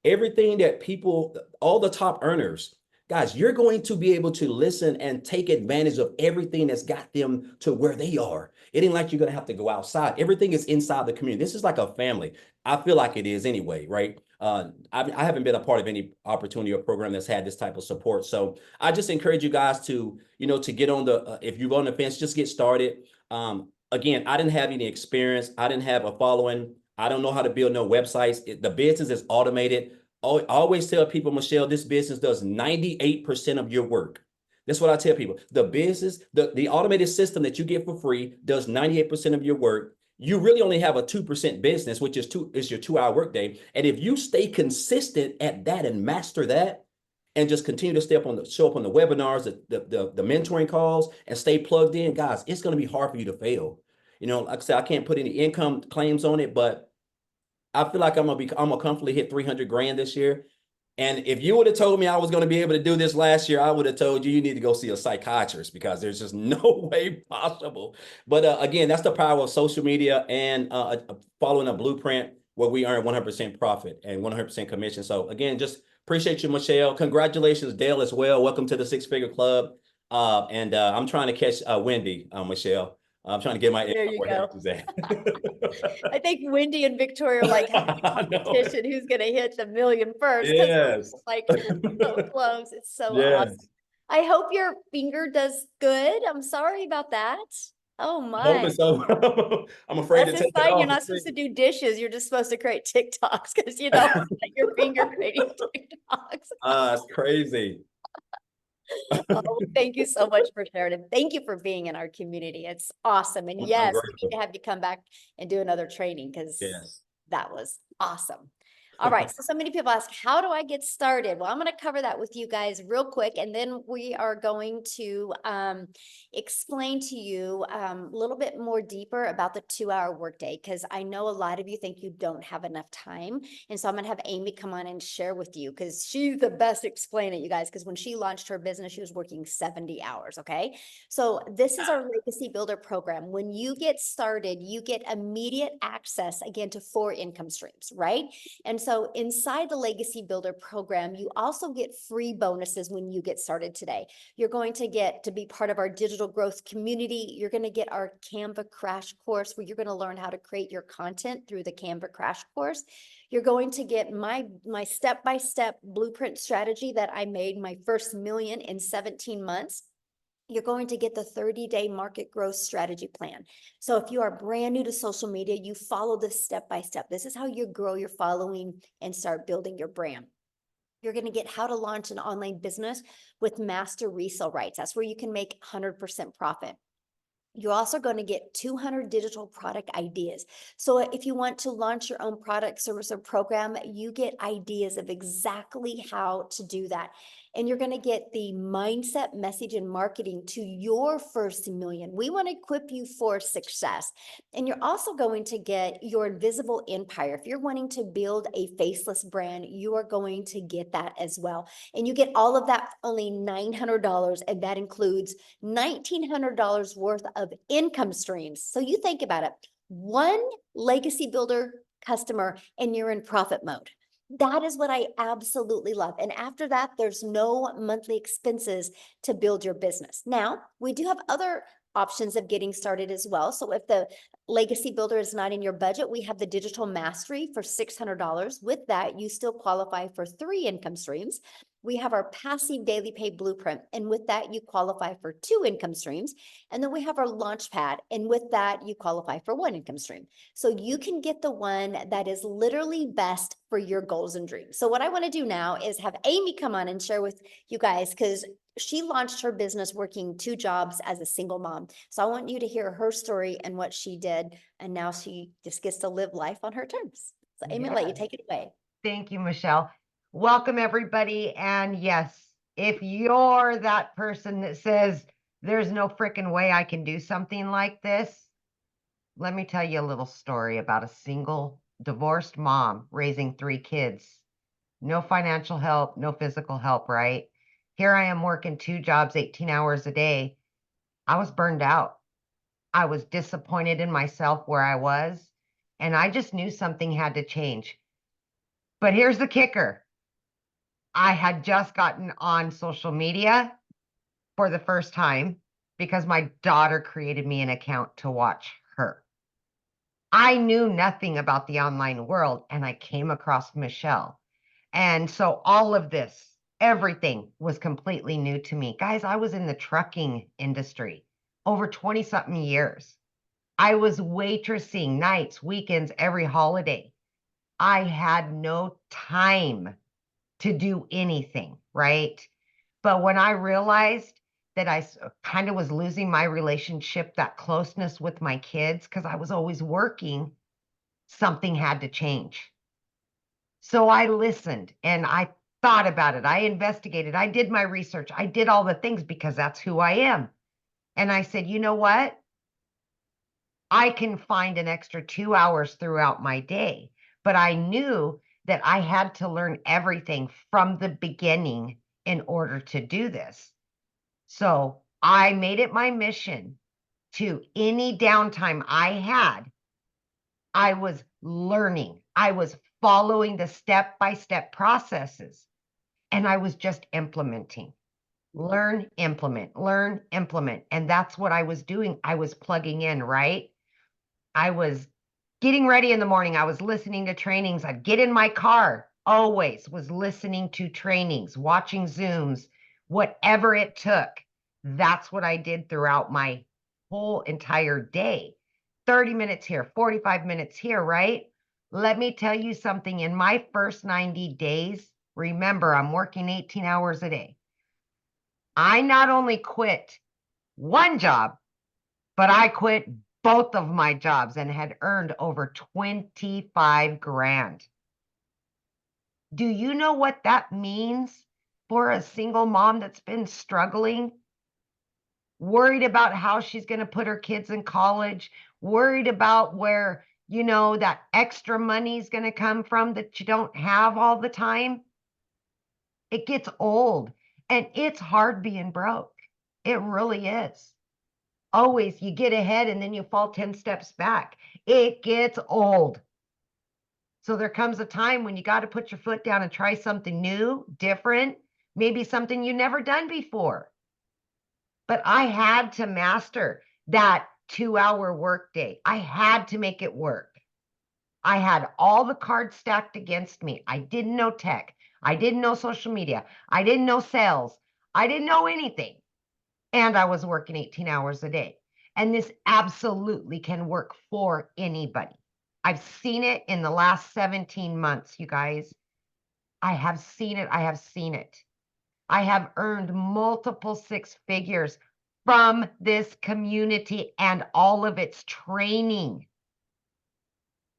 Everything that people, all the top earners, guys, you're going to be able to listen and take advantage of everything that's got them to where they are. It ain't like you're going to have to go outside. Everything is inside the community. This is like a family. I feel like it is anyway, right? I haven't been a part of any opportunity or program that's had this type of support. So I just encourage you guys to get on if you're on the fence, just get started. Again, I didn't have any experience. I didn't have a following. I don't know how to build no websites. The business is automated. I always tell people, Michelle, this business does 98% of your work. That's what I tell people. The business, the automated system that you get for free does 98% of your work. You really only have a 2% business, which is your 2-hour workday. And if you stay consistent at that and master that, and just continue to show up on the webinars, the mentoring calls, and stay plugged in, guys, it's going to be hard for you to fail. Like I said, I can't put any income claims on it, but I feel like I'm gonna comfortably hit 300 grand this year. And if you would have told me I was going to be able to do this last year, I would have told you need to go see a psychiatrist, because there's just no way possible. But again, that's the power of social media and following a blueprint where we earn 100% profit and 100% commission. So again, just appreciate you, Michelle. Congratulations, Dale, as well. Welcome to the 6-figure club. And I'm trying to catch Wendy, Michelle. I'm trying to get my. There you go. I think Wendy and Victoria are like having a competition who's going to hit the million first. Yes. Like so close. It's so awesome. I hope your finger does good. I'm sorry about that. Oh my. So. I'm afraid That's to take fine. it off. You're not supposed to do dishes. You're just supposed to create TikToks, because you know your finger creating TikToks. It's crazy. Oh, thank you so much for sharing it. Thank you for being in our community. It's awesome. And yes, we need to have you come back and do another training, because that was awesome. All right, so many people ask, how do I get started? Well, I'm going to cover that with you guys real quick, and then we are going to explain to you a little bit more deeper about the 2-hour workday, because I know a lot of you think you don't have enough time. And so I'm going to have Amy come on and share with you, because she's the best explain it, you guys, because when she launched her business, she was working 70 hours, okay? So this is our Legacy Builder program. When you get started, you get immediate access, again, to 4 income streams, right? And so inside the Legacy Builder program, you also get free bonuses when you get started today. You're going to get to be part of our digital growth community. You're going to get our Canva crash course where you're going to learn how to create your content through the Canva crash course. You're going to get my step-by-step blueprint strategy that I made my first million in 17 months. You're going to get the 30-day market growth strategy plan. So if you are brand new to social media, you follow this step by step. This is how you grow your following and start building your brand. You're going to get how to launch an online business with master resale rights. That's where you can make 100% profit. You're also going to get 200 digital product ideas. So if you want to launch your own product, service, or program, you get ideas of exactly how to do that. And you're going to get the mindset, message, and marketing to your first million. We want to equip you for success. And you're also going to get your invisible empire. If you're wanting to build a faceless brand, you are going to get that as well. And you get all of that for only $900, and that includes $1,900 worth of income streams. So you think about it, one Legacy Builder customer and you're in profit mode. That is what I absolutely love. And after that, there's no monthly expenses to build your business. Now, we do have other options of getting started as well. So if the Legacy Builder is not in your budget, we have the Digital Mastery for $600. With that, you still qualify for 3 income streams. We have our Passive Daily Pay Blueprint, and with that, you qualify for 2 income streams. And then we have our Launchpad, and with that, you qualify for 1 income stream. So you can get the one that is literally best for your goals and dreams. So what I want to do now is have Amy come on and share with you guys, because she launched her business working 2 jobs as a single mom. So I want you to hear her story and what she did, and now she just gets to live life on her terms. So Amy, I'll let you take it away. Thank you, Michelle. Welcome, everybody. And yes, if you're that person that says, there's no freaking way I can do something like this, let me tell you a little story about a single divorced mom raising 3 kids. No financial help, no physical help, right? Here I am working 2 jobs, 18 hours a day. I was burned out. I was disappointed in myself where I was, and I just knew something had to change. But here's the kicker. I had just gotten on social media for the first time because my daughter created me an account to watch her. I knew nothing about the online world, and I came across Michelle. And so all of this, everything was completely new to me. Guys, I was in the trucking industry over 20-something years. I was waitressing nights, weekends, every holiday. I had no time to do anything, right? But when I realized that I kind of was losing my relationship, that closeness with my kids, because I was always working, something had to change. So I listened and I thought about it. I investigated. I did my research. I did all the things because that's who I am. And I said, you know what? I can find an extra 2 hours throughout my day. But I knew that I had to learn everything from the beginning in order to do this. So I made it my mission to any downtime I had, I was learning. I was following the step-by-step processes, and I was just implementing. Learn, implement, learn, implement. And that's what I was doing. I was plugging in, right? I was getting ready in the morning. I was listening to trainings. I'd get in my car, always was listening to trainings, watching Zooms, whatever it took. That's what I did throughout my whole entire day. 30 minutes here, 45 minutes here, right? Let me tell you something. In my first 90 days, remember, I'm working 18 hours a day. I not only quit 1 job, but I quit both of my jobs and had earned over 25 grand. Do you know what that means for a single mom that's been struggling? Worried about how she's going to put her kids in college, worried about where, that extra money is going to come from that you don't have all the time. It gets old and it's hard being broke. It really is. Always you get ahead and then you fall 10 steps back. It gets old. So there comes a time when you got to put your foot down and try something new, different, maybe something you never done before. But I had to master that 2-hour workday. I had to make it work. I had all the cards stacked against me. I didn't know tech. I didn't know social media. I didn't know sales. I didn't know anything. And I was working 18 hours a day. And this absolutely can work for anybody. I've seen it in the last 17 months, you guys. I have seen it. I have seen it. I have earned multiple 6 figures from this community and all of its training.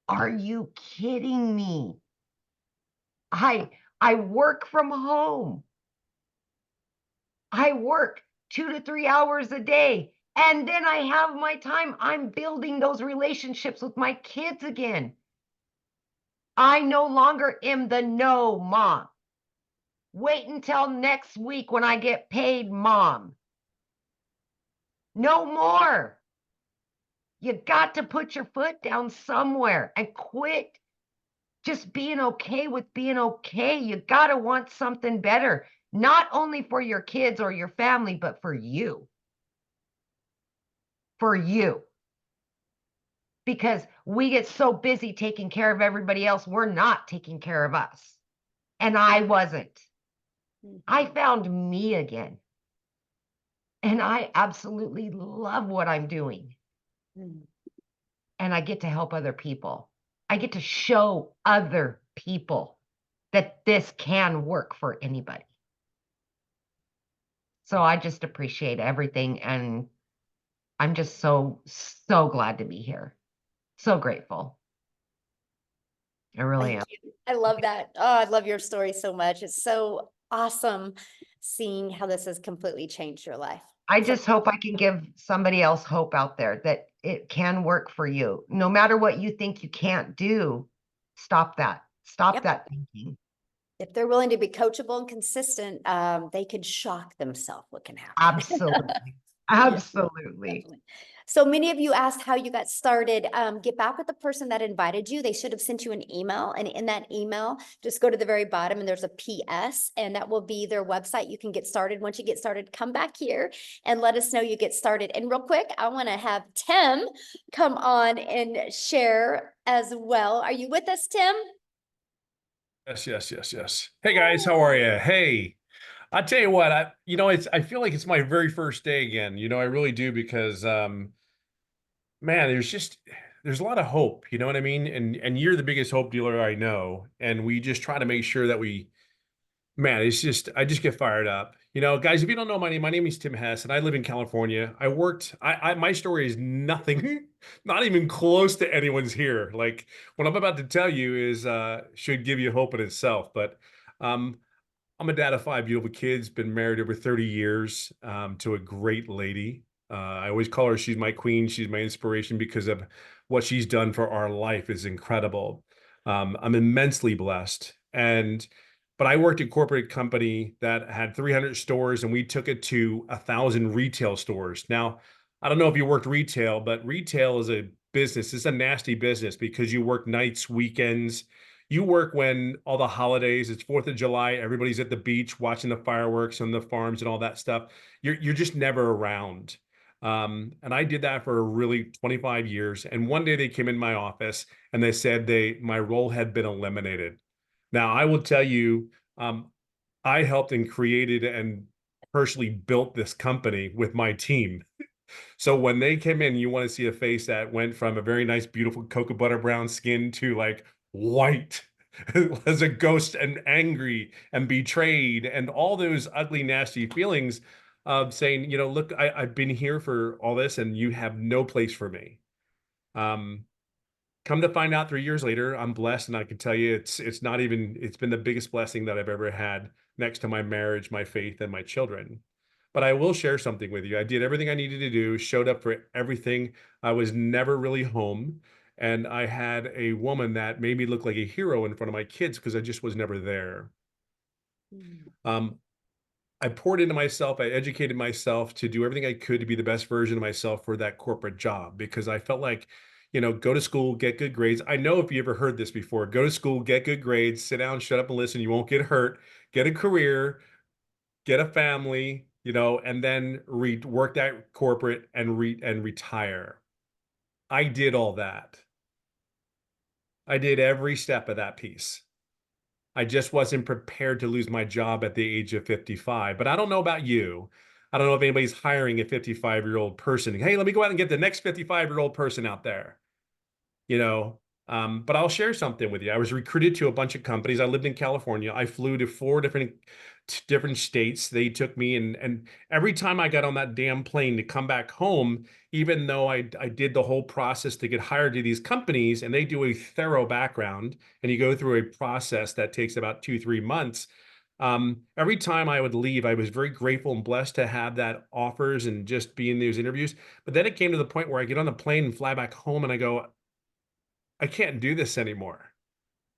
Are you kidding me? I work from home. I work 2 to 3 hours a day. And then I have my time. I'm building those relationships with my kids again. I no longer am the no mom. Wait until next week when I get paid, mom. No more. You got to put your foot down somewhere and quit just being okay with being okay. You got to want something better, not only for your kids or your family, but for you. For you. Because we get so busy taking care of everybody else, we're not taking care of us. And I wasn't. I found me again. And I absolutely love what I'm doing. And I get to help other people. I get to show other people that this can work for anybody. So I just appreciate everything. And I'm just so glad to be here. So grateful. I really am. Thank you. I love that. Oh, I love your story so much. It's so awesome seeing how this has completely changed your life. I just hope I can give somebody else hope out there that it can work for you. No matter what you think you can't do, stop that. Stop that thinking. If they're willing to be coachable and consistent, they could shock themselves what can happen. Absolutely. Absolutely. Definitely. So many of you asked how you got started. Get back with the person that invited you. They should have sent you an email, and in that email, just go to the very bottom and there's a PS, and that will be their website. You can get started. Once you get started, come back here and let us know you get started. And real quick, I want to have Tim come on and share as well. Are you with us, Tim? Yes. Hey guys, how are you? Hey, I tell you what, I feel like it's my very first day again. I really do because, man, there's a lot of hope. You know what I mean? And you're the biggest hope dealer I know, and we just try to make sure that man, I just get fired up. Guys, if you don't know my name is Tim Hess, and I live in California. My story is nothing, not even close to anyone's here. Like what I'm about to tell you is, should give you hope in itself. But I'm a dad of 5 beautiful kids, been married over 30 years to a great lady. I always call her, she's my queen. She's my inspiration because of what she's done for our life is incredible. I'm immensely blessed. But I worked at a corporate company that had 300 stores and we took it to 1,000 retail stores. Now, I don't know if you worked retail, but retail is a business. It's a nasty business because you work nights, weekends. You work when all the holidays, it's 4th of July, everybody's at the beach watching the fireworks on the farms and all that stuff. You're just never around. And I did that for really 25 years. And one day they came in my office and they said my role had been eliminated. Now, I will tell you, I helped and created and personally built this company with my team. So when they came in, you want to see a face that went from a very nice, beautiful cocoa butter brown skin to like white as a ghost and angry and betrayed and all those ugly, nasty feelings of saying, look, I've been here for all this and you have no place for me. come to find out 3 years later, I'm blessed, and I can tell you it's not even it's been the biggest blessing that I've ever had next to my marriage, my faith, and my children. But I will share something with you. I did everything I needed to do, showed up for everything. I was never really home. And I had a woman that made me look like a hero in front of my kids because I just was never there. Um, I poured into myself. I educated myself to do everything I could to be the best version of myself for that corporate job because I felt like, go to school, get good grades. I know if you ever heard this before, go to school, get good grades, sit down, shut up and listen. You won't get hurt, get a career, get a family, and then work that corporate and retire. I did all that. I did every step of that piece. I just wasn't prepared to lose my job at the age of 55. But I don't know about you. I don't know if anybody's hiring a 55-year-old person. Hey, let me go out and get the next 55-year-old person out there. But I'll share something with you. I was recruited to a bunch of companies. I lived in California. I flew to 4 different states. They took me, and every time I got on that damn plane to come back home, even though I did the whole process to get hired to these companies, and they do a thorough background, and you go through a process that takes about 2-3 months. Every time I would leave, I was very grateful and blessed to have that offers and just be in those interviews. But then it came to the point where I get on the plane and fly back home, and I go, I can't do this anymore.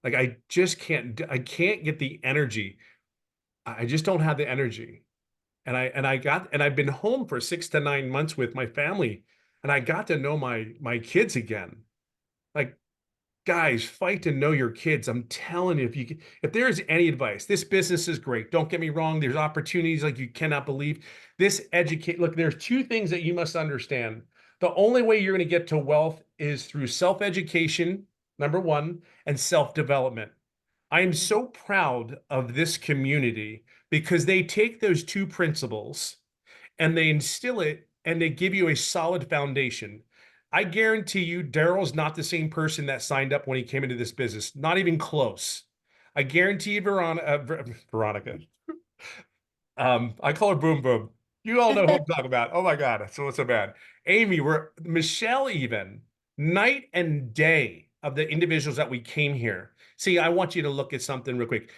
Like I just can't. I can't get the energy. I just don't have the energy. And I've been home for 6 to 9 months with my family, and I got to know my kids again. Like, guys, fight to know your kids. I'm telling you, if there's any advice, this business is great. Don't get me wrong. There's opportunities like you cannot believe. Look, there's 2 things that you must understand. The only way you're going to get to wealth is through self-education, number 1, and self-development. I am so proud of this community because they take those 2 principles and they instill it and they give you a solid foundation. I guarantee you, Daryl's not the same person that signed up when he came into this business, not even close. I guarantee you, Veronica. I call her Boom Boom. You all know who I'm talking about. Oh my God, so bad. Amy, Michelle, even night and day of the individuals that we came here. See, I want you to look at something real quick.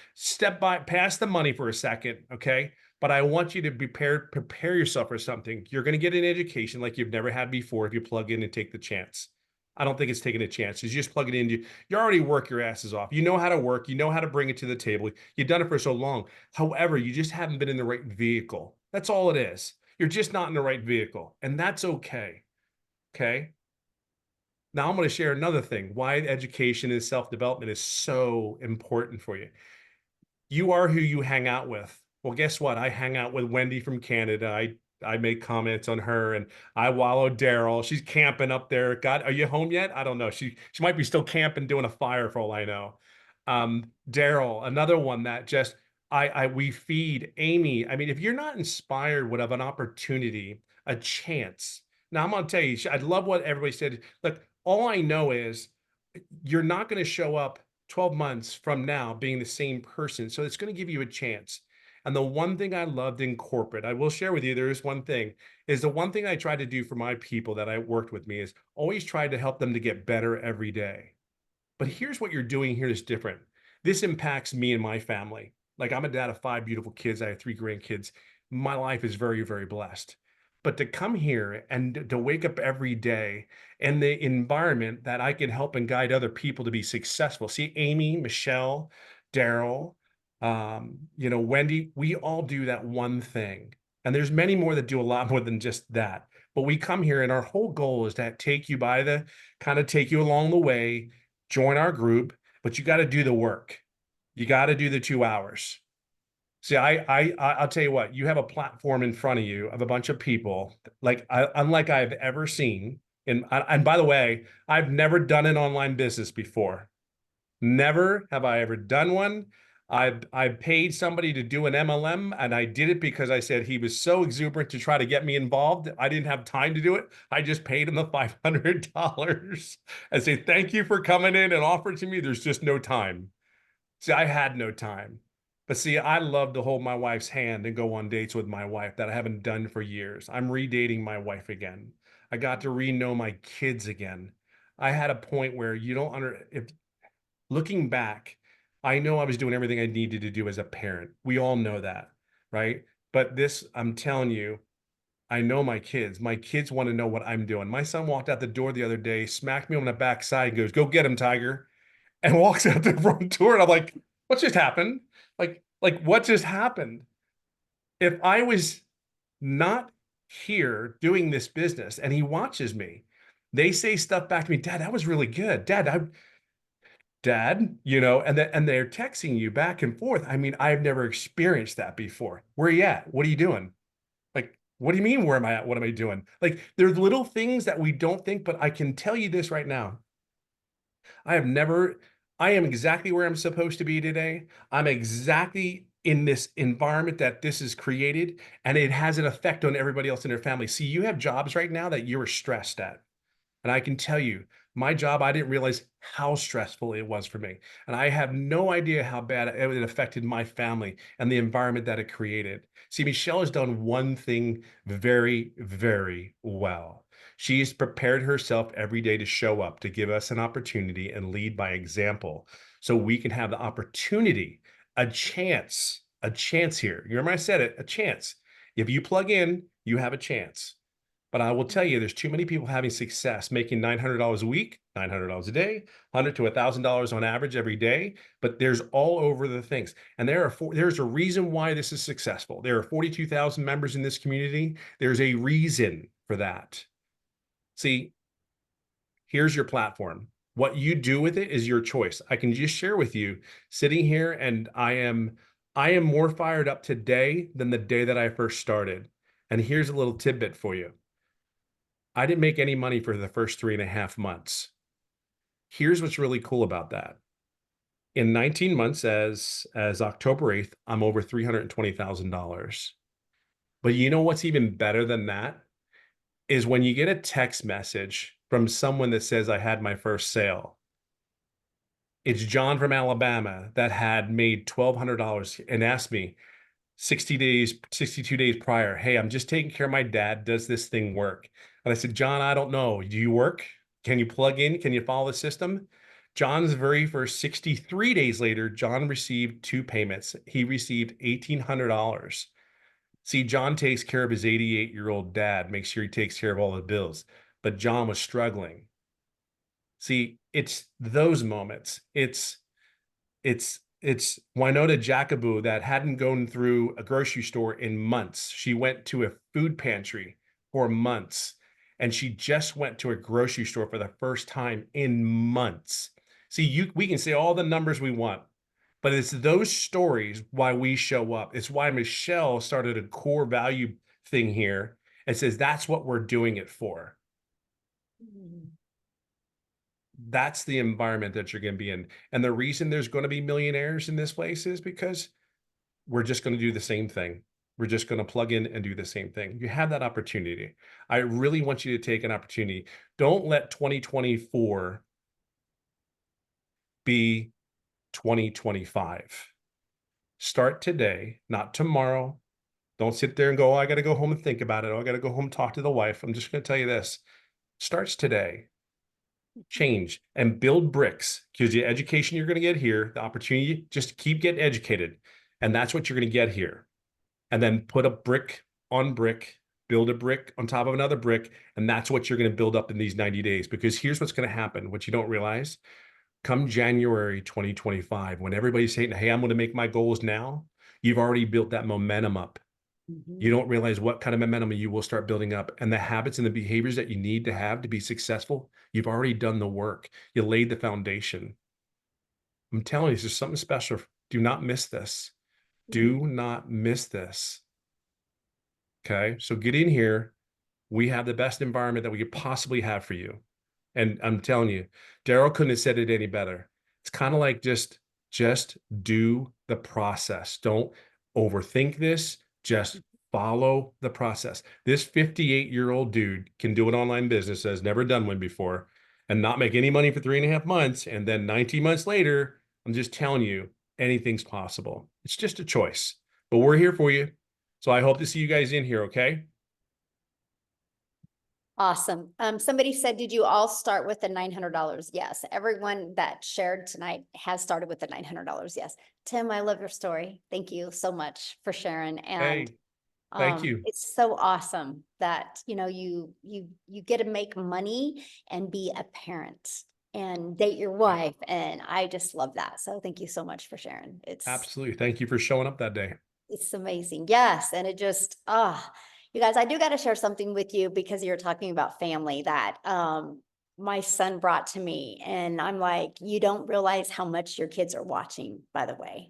Past the money for a second, okay? But I want you to prepare yourself for something. You're going to get an education like you've never had before if you plug in and take the chance. I don't think it's taking a chance. You just plug it in. You already work your asses off. You know how to work. You know how to bring it to the table. You've done it for so long. However, you just haven't been in the right vehicle. That's all it is. You're just not in the right vehicle. And that's okay. Okay? Now I'm going to share another thing, why education and self-development is so important for you. You are who you hang out with. Well, guess what? I hang out with Wendy from Canada. I make comments on her, and I wallow Daryl. She's camping up there. God, are you home yet? I don't know. She might be still camping, doing a fire for all I know. Daryl, another one that just we feed. Amy, I mean, if you're not inspired, would have an opportunity, a chance. Now I'm gonna tell you, I love what everybody said. Look, all I know is you're not going to show up 12 months from now being the same person. So it's going to give you a chance. And the one thing I loved in corporate, I will share with you, there is one thing, is the one thing I try to do for my people that I worked with me is always try to help them to get better every day. But here's what you're doing here is different. This impacts me and my family. Like I'm a dad of 5 beautiful kids. I have 3 grandkids. My life is very, very blessed. But to come here and to wake up every day in the environment that I can help and guide other people to be successful. See, Amy, Michelle, Daryl, Wendy, we all do that one thing. And there's many more that do a lot more than just that. But we come here and our whole goal is to take you along the way, join our group, but you got to do the work. You got to do the 2 hours. See, I'll tell you what, you have a platform in front of you of a bunch of people unlike I've ever seen. And by the way, I've never done an online business before. Never have I ever done one. I paid somebody to do an MLM, and I did it because I said he was so exuberant to try to get me involved. I didn't have time to do it. I just paid him the $500 and say, thank you for coming in and offer it to me. There's just no time. See, I had no time. But see, I love to hold my wife's hand and go on dates with my wife that I haven't done for years. I'm redating my wife again. I got to re-know my kids again. I had a point where you don't if looking back, I know I was doing everything I needed to do as a parent. We all know that, right? But this, I'm telling you, I know my kids. My kids want to know what I'm doing. My son walked out the door the other day, smacked me on the backside, and goes, "Go get him, Tiger," and walks out the front door. And I'm like, "What just happened? Like what just happened?" If I was not here doing this business and he watches me, they say stuff back to me, "Dad, that was really good. Dad, and they're texting you back and forth. I mean, I've never experienced that before. Where are you at? What are you doing? Like, what do you mean, where am I at? What am I doing? Like, there's little things that we don't think, but I can tell you this right now. I am exactly where I'm supposed to be today. I'm exactly in this environment that this is created, and it has an effect on everybody else in their family. See, you have jobs right now that you're stressed at. And I can tell you, my job, I didn't realize how stressful it was for me. And I have no idea how bad it affected my family and the environment that it created. See, Michelle has done one thing very, very well. She's prepared herself every day to show up, to give us an opportunity and lead by example so we can have the opportunity, a chance here. You remember I said it, a chance. If you plug in, you have a chance. But I will tell you, there's too many people having success, making $900 a week, $900 a day, $100 to $1,000 on average every day. But there's all over the things. And there's a reason why this is successful. There are 42,000 members in this community. There's a reason for that. See, here's your platform. What you do with it is your choice. I can just share with you, sitting here, and I am more fired up today than the day that I first started. And here's a little tidbit for you. I didn't make any money for the first 3.5 months. Here's what's really cool about that. In 19 months, as October 8th, I'm over $320,000. But you know what's even better than that is when you get a text message from someone that says, "I had my first sale." It's John from Alabama that had made $1,200 and asked me 62 days prior, "Hey, I'm just taking care of my dad. Does this thing work?" And I said, "John, I don't know. Do you work? Can you plug in? Can you follow the system?" John's very first 63 days later, John received 2 payments. He received $1,800. See, John takes care of his 88-year-old dad, makes sure he takes care of all the bills. But John was struggling. See, it's those moments. It's Winona Jacobu that hadn't gone through a grocery store in months. She went to a food pantry for months, and she just went to a grocery store for the first time in months. See, we can say all the numbers we want, but it's those stories why we show up. It's why Michelle started a core value thing here and says that's what we're doing it for. That's the environment that you're going to be in. And the reason there's going to be millionaires in this place is because we're just going to do the same thing. We're just going to plug in and do the same thing. You have that opportunity. I really want you to take an opportunity. Don't let 2024 be 2025. Start today, not tomorrow. Don't sit there and go, "Oh, I got to go home and think about it. Oh, I got to go home and talk to the wife." I'm just going to tell you this. Starts today. Change and build bricks, because the education you're going to get here, the opportunity, just keep getting educated. And that's what you're going to get here. And then put a brick on brick, build a brick on top of another brick. And that's what you're going to build up in these 90 days. Because here's what's going to happen, what you don't realize. Come January 2025, when everybody's saying, "Hey, I'm going to make my goals now," you've already built that momentum up. You don't realize what kind of momentum you will start building up, and the habits and the behaviors that you need to have to be successful. You've already done the work. You laid the foundation. I'm telling you, this is something special. Do not miss this. Do not miss this. Okay. So get in here. We have the best environment that we could possibly have for you. And I'm telling you, Daryl couldn't have said it any better. It's kind of like just do the process. Don't overthink this. Just follow the process. This 58-year-old dude can do an online business, has never done one before, and not make any money for 3.5 months. And then 19 months later, I'm just telling you, anything's possible. It's just a choice, but we're here for you. So I hope to see you guys in here. Okay. Awesome. Somebody said, did you all start with the $900? Yes. Everyone that shared tonight has started with the $900. Yes. Tim, I love your story. Thank you so much for sharing. And Hey, thank you. it's so awesome that, you know, you get to make money and be a parent and date your wife. And I just love that. So thank you so much for sharing. Absolutely. Thank you for showing up that day. It's amazing. Yes. And it just, you guys, I do got to share something with you because you're talking about family that, my son brought to me, and I'm like, you don't realize how much your kids are watching, by the way.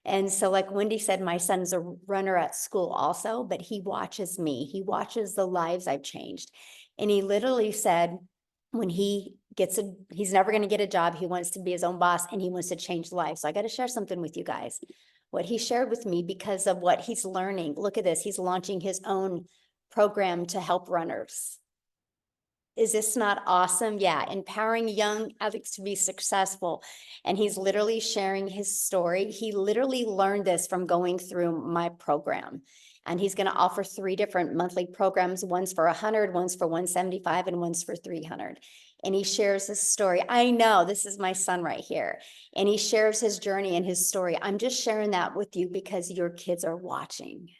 And so like Wendy said, my son's a runner at school also, but he watches me. He watches the lives I've changed. And he literally said, when he gets he's never going to get a job. He wants to be his own boss and he wants to change lives. So I got to share something with you guys. What he shared with me because of what he's learning. Look at this. He's launching his own program to help runners. Is this not awesome? Yeah, empowering young athletes to be successful. And he's literally sharing his story. He literally learned this from going through my program. And he's going to offer 3 different monthly programs. One's for 100, one's for 175, and one's for 300. And he shares his story. I know this is my son right here. And he shares his journey and his story. I'm just sharing that with you because your kids are watching.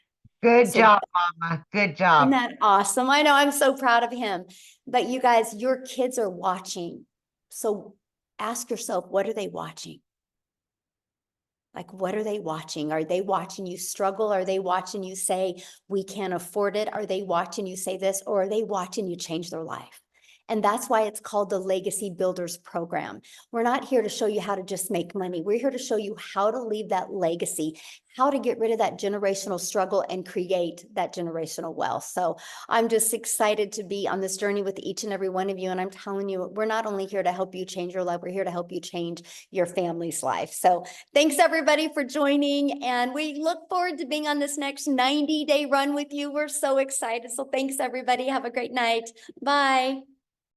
Good So- job, Mama. Good Isn't job. that awesome? I know, I'm so proud of him. But you guys, your kids are watching. So ask yourself, what are they watching? Like, what are they watching? Are they watching you struggle? Are they watching you say, we can't afford it? Are they watching you say this? Or are they watching you change their life? And that's why it's called the Legacy Builders Program. We're not here to show you how to just make money. We're here to show you how to leave that legacy, how to get rid of that generational struggle and create that generational wealth. So I'm just excited to be on this journey with each and every one of you. And I'm telling you, we're not only here to help you change your life, we're here to help you change your family's life. So thanks everybody for joining. And we look forward to being on this next 90-day run with you. We're so excited. So thanks everybody. Have a great night. Bye.